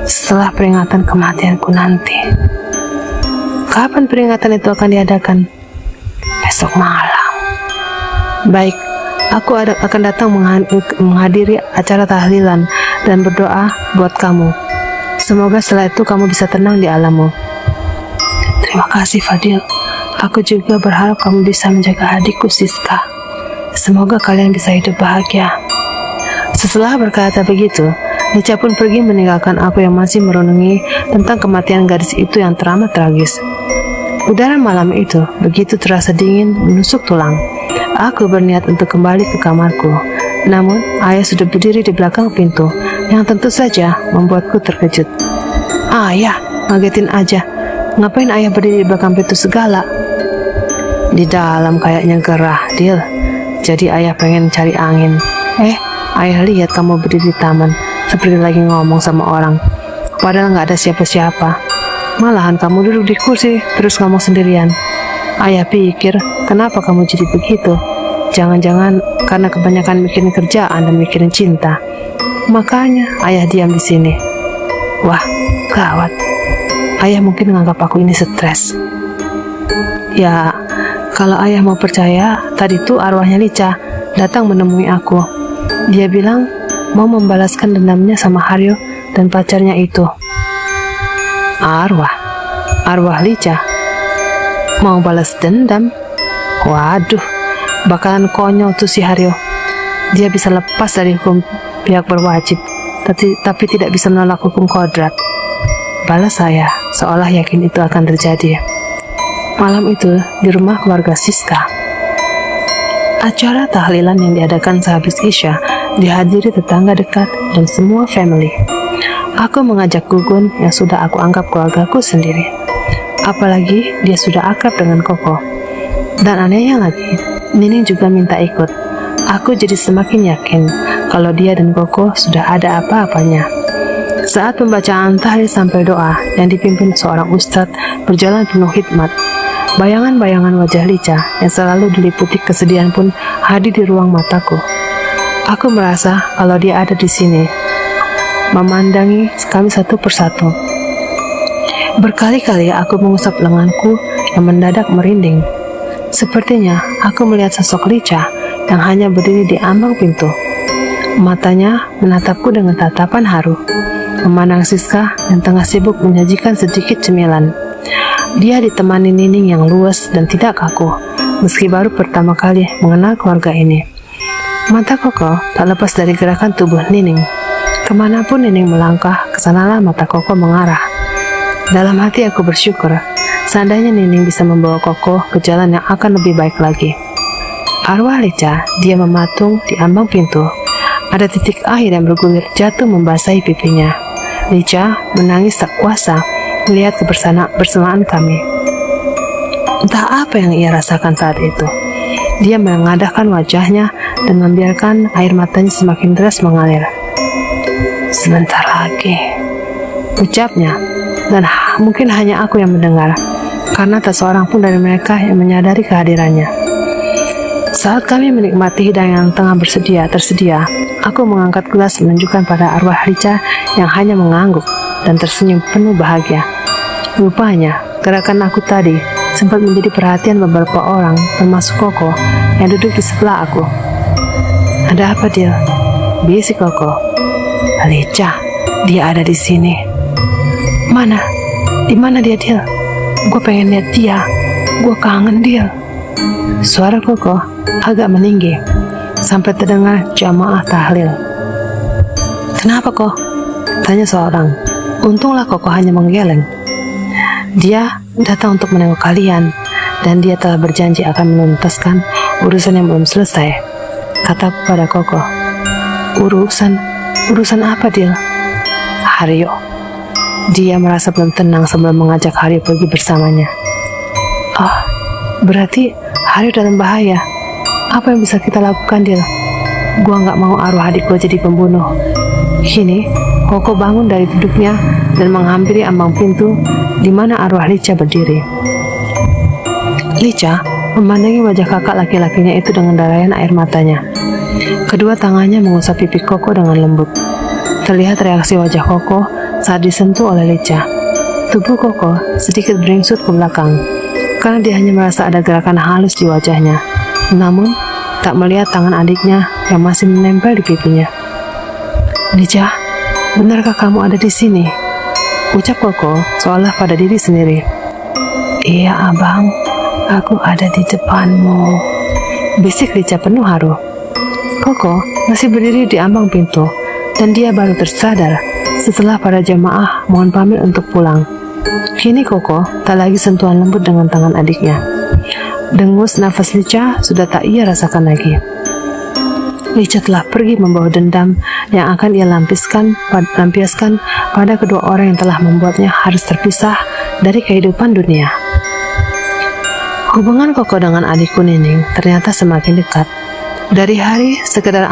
setelah peringatan kematianku nanti. Kapan peringatan itu akan diadakan? Besok malam. Baik, aku akan datang menghadiri acara tahlilan dan berdoa buat kamu. Semoga setelah itu kamu bisa tenang di alammu. Terima kasih Fadil. Aku juga berharap kamu bisa menjaga adikku Siska. Semoga kalian bisa hidup bahagia. Setelah berkata begitu, Lica pun pergi meninggalkan aku yang masih merenungi tentang kematian gadis itu yang teramat tragis. Udara malam itu begitu terasa dingin menusuk tulang. Aku berniat untuk kembali ke kamarku. Namun, ayah sudah berdiri di belakang pintu, yang tentu saja membuatku terkejut. Ayah, ngagetin aja. Ngapain ayah berdiri di belakang pintu segala? Di dalam kayaknya gerah, Dil. Jadi ayah pengen cari angin. Ayah lihat kamu berdiri di taman, seperti lagi ngomong sama orang. Padahal nggak ada siapa-siapa. Malahan kamu duduk di kursi, terus ngomong sendirian. Ayah pikir, kenapa kamu jadi begitu? Jangan-jangan karena kebanyakan mikirin kerjaan dan mikirin cinta. Makanya ayah diam di sini. Wah, gawat. Ayah mungkin menganggap aku ini stres. Ya, kalau ayah mau percaya, tadi tuh arwahnya Lica datang menemui aku. Dia bilang mau membalaskan dendamnya sama Haryo dan pacarnya itu. Arwah Lica mau balas dendam? Waduh, bakalan konyol tuh si Haryo. Dia bisa lepas dari hukum pihak berwajib, tapi tidak bisa menolak hukum kodrat. Balas saya, seolah yakin itu akan terjadi. Malam itu di rumah keluarga Siska. Acara tahlilan yang diadakan sehabis Isya dihadiri tetangga dekat dan semua family. Aku mengajak Gugun yang sudah aku anggap keluargaku sendiri. Apalagi dia sudah akrab dengan Koko. Dan anehnya lagi, Nining juga minta ikut. Aku jadi semakin yakin kalau dia dan Koko sudah ada apa-apanya. Saat pembacaan tahlil sampai doa yang dipimpin seorang ustadz berjalan penuh hikmat, bayangan-bayangan wajah Lica yang selalu diliputi kesedihan pun hadir di ruang mataku. Aku merasa kalau dia ada di sini, memandangi kami satu persatu. Berkali-kali aku mengusap lenganku yang mendadak merinding. Sepertinya aku melihat sosok Lica yang hanya berdiri di ambang pintu. Matanya menatapku dengan tatapan haru, memandang Siska yang tengah sibuk menyajikan sedikit cemilan. Dia ditemani Nining yang luas dan tidak kaku, meski baru pertama kali mengenal keluarga ini. Mata Koko tak lepas dari gerakan tubuh Nining. Kemanapun Nining melangkah, kesanalah mata Koko mengarah. Dalam hati aku bersyukur, seandainya Nining bisa membawa Koko ke jalan yang akan lebih baik lagi. Arwah Lica, dia mematung di ambang pintu. Ada titik air yang bergulir jatuh membasahi pipinya. Lica menangis tak kuasa melihat kebersamaan kami. Entah apa yang ia rasakan saat itu. Dia mengadahkan wajahnya dan membiarkan air matanya semakin deras mengalir. Sebentar lagi, ucapnya, dan mungkin hanya aku yang mendengar, karena tak seorang pun dari mereka yang menyadari kehadirannya. Saat kami menikmati hidangan yang tengah tersedia, aku mengangkat gelas menunjukkan pada arwah Lica yang hanya mengangguk dan tersenyum penuh bahagia. Rupanya, gerakan aku tadi sempat menjadi perhatian beberapa orang, termasuk Koko yang duduk di sebelah aku. Ada apa, Dil? Bisik Koko. Lica, dia ada di sini. Mana? Di mana dia, Dil? Gue pengen lihat dia. Gue kangen, Dil. Suara Koko agak meninggi sampai terdengar jamaah tahlil. Kenapa kok? Tanya seorang. Untunglah Koko hanya menggeleng. Dia datang untuk menengok kalian, dan dia telah berjanji akan menuntaskan urusan yang belum selesai. Kataku pada Koko. Urusan apa, Dil? Haryo. Dia merasa belum tenang sebelum mengajak Haryo pergi bersamanya. Oh, berarti Haryo dalam bahaya. Apa yang bisa kita lakukan, Dil? Gua nggak mau arwah adik gua jadi pembunuh. Kini, Koko bangun dari duduknya dan menghampiri ambang pintu di mana arwah Lica berdiri. Lica memandangi wajah kakak laki-lakinya itu dengan darayan air matanya. Kedua tangannya mengusap pipi Koko dengan lembut. Terlihat reaksi wajah Koko saat disentuh oleh Lica. Tubuh Koko sedikit beringsut ke belakang, karena dia hanya merasa ada gerakan halus di wajahnya. Namun, tak melihat tangan adiknya yang masih menempel di pipinya. Lica, benarkah kamu ada di sini? Ucap Koko seolah pada diri sendiri. Iya, abang, aku ada di depanmu. Bisik Lica penuh haru. Koko masih berdiri di ambang pintu, dan dia baru tersadar setelah para jamaah mohon pamit untuk pulang. Kini Koko tak lagi sentuhan lembut dengan tangan adiknya. Dengus nafas Licha sudah tak ia rasakan lagi. Licha telah pergi membawa dendam yang akan ia lampiaskan pada kedua orang yang telah membuatnya harus terpisah dari kehidupan dunia. Hubungan Koko dengan adikku Nining ternyata semakin dekat. Dari hanya sekedar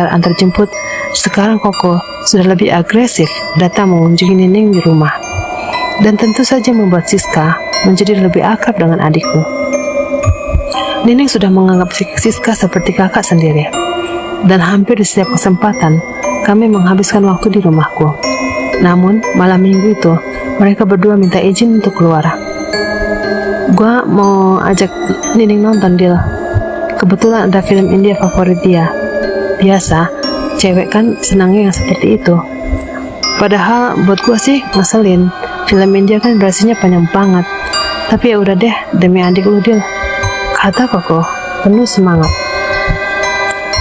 antar jemput, sekarang Koko sudah lebih agresif datang mengunjungi Nining di rumah. Dan tentu saja membuat Siska menjadi lebih akrab dengan adikku. Nining sudah menganggap Siska seperti kakak sendiri. Dan hampir di setiap kesempatan, kami menghabiskan waktu di rumahku. Namun, malam minggu itu, mereka berdua minta izin untuk keluar. Gua mau ajak Nining nonton, Dil. Kebetulan ada film India favorit dia. Biasa, cewek kan senangnya yang seperti itu. Padahal buat gua sih ngeselin. Film India kan durasinya panjang banget. Tapi ya udah deh, demi adik lu, Dil, kata Koko penuh semangat.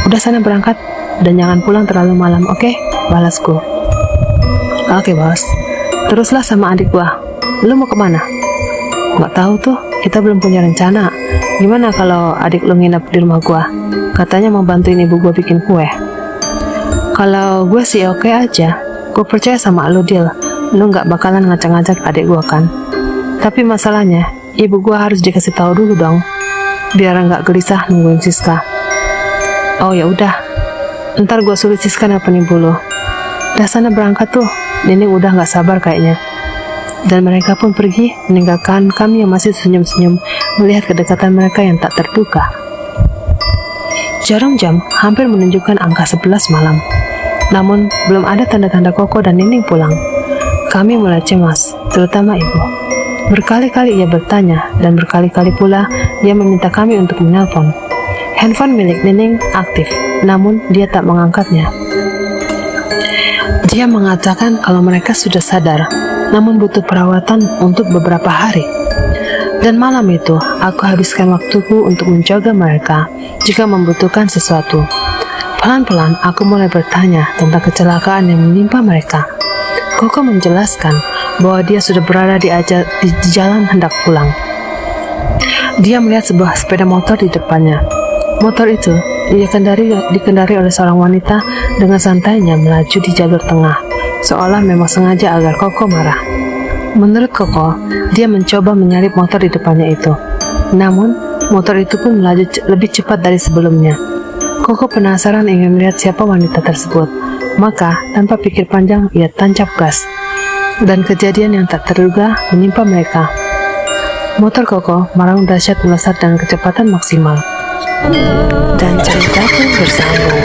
Udah sana berangkat dan jangan pulang terlalu malam, oke? Balasku. Oke, bos. Teruslah sama adik gua. Lu mau kemana? Nggak tahu tuh, kita belum punya rencana. Gimana kalau adik lu nginep di rumah gua? Katanya mau bantuin ibu gua bikin kue. Kalau gue sih oke aja. Gue percaya sama lu, Dil. Lu nggak bakalan ngajak-ngajak adik gua kan? Tapi masalahnya, ibu gua harus dikasih tahu dulu dong, biar nggak gelisah nungguin Siska. Oh ya udah, ntar gua suruh Siska nelpon ibu lu. Dah sana berangkat tuh, Nining udah nggak sabar kayaknya. Dan mereka pun pergi, meninggalkan kami yang masih senyum-senyum melihat kedekatan mereka yang tak terduga. Jarum jam hampir menunjukkan angka 11 malam. Namun, belum ada tanda-tanda Koko dan Nining pulang. Kami mulai cemas, terutama ibu. Berkali-kali ia bertanya, dan berkali-kali pula ia meminta kami untuk menelpon. Handphone milik Nining aktif, namun dia tak mengangkatnya. Dia mengatakan kalau mereka sudah sadar, namun butuh perawatan untuk beberapa hari. Dan malam itu, aku habiskan waktuku untuk menjaga mereka jika membutuhkan sesuatu. Pelan-pelan, aku mulai bertanya tentang kecelakaan yang menimpa mereka. Koko menjelaskan bahwa dia sudah berada di jalan hendak pulang. Dia melihat sebuah sepeda motor di depannya. Motor itu dikendari oleh seorang wanita dengan santainya melaju di jalur tengah, seolah memang sengaja agar Koko marah. Menurut Koko, dia mencoba menyalip motor di depannya itu. Namun, motor itu pun melaju lebih cepat dari sebelumnya. Koko penasaran ingin melihat siapa wanita tersebut. Maka, tanpa pikir panjang, ia tancap gas. Dan kejadian yang tak terduga menimpa mereka. Motor Koko malang dahsyat melesat dengan kecepatan maksimal. Dan cerita pun bersambung.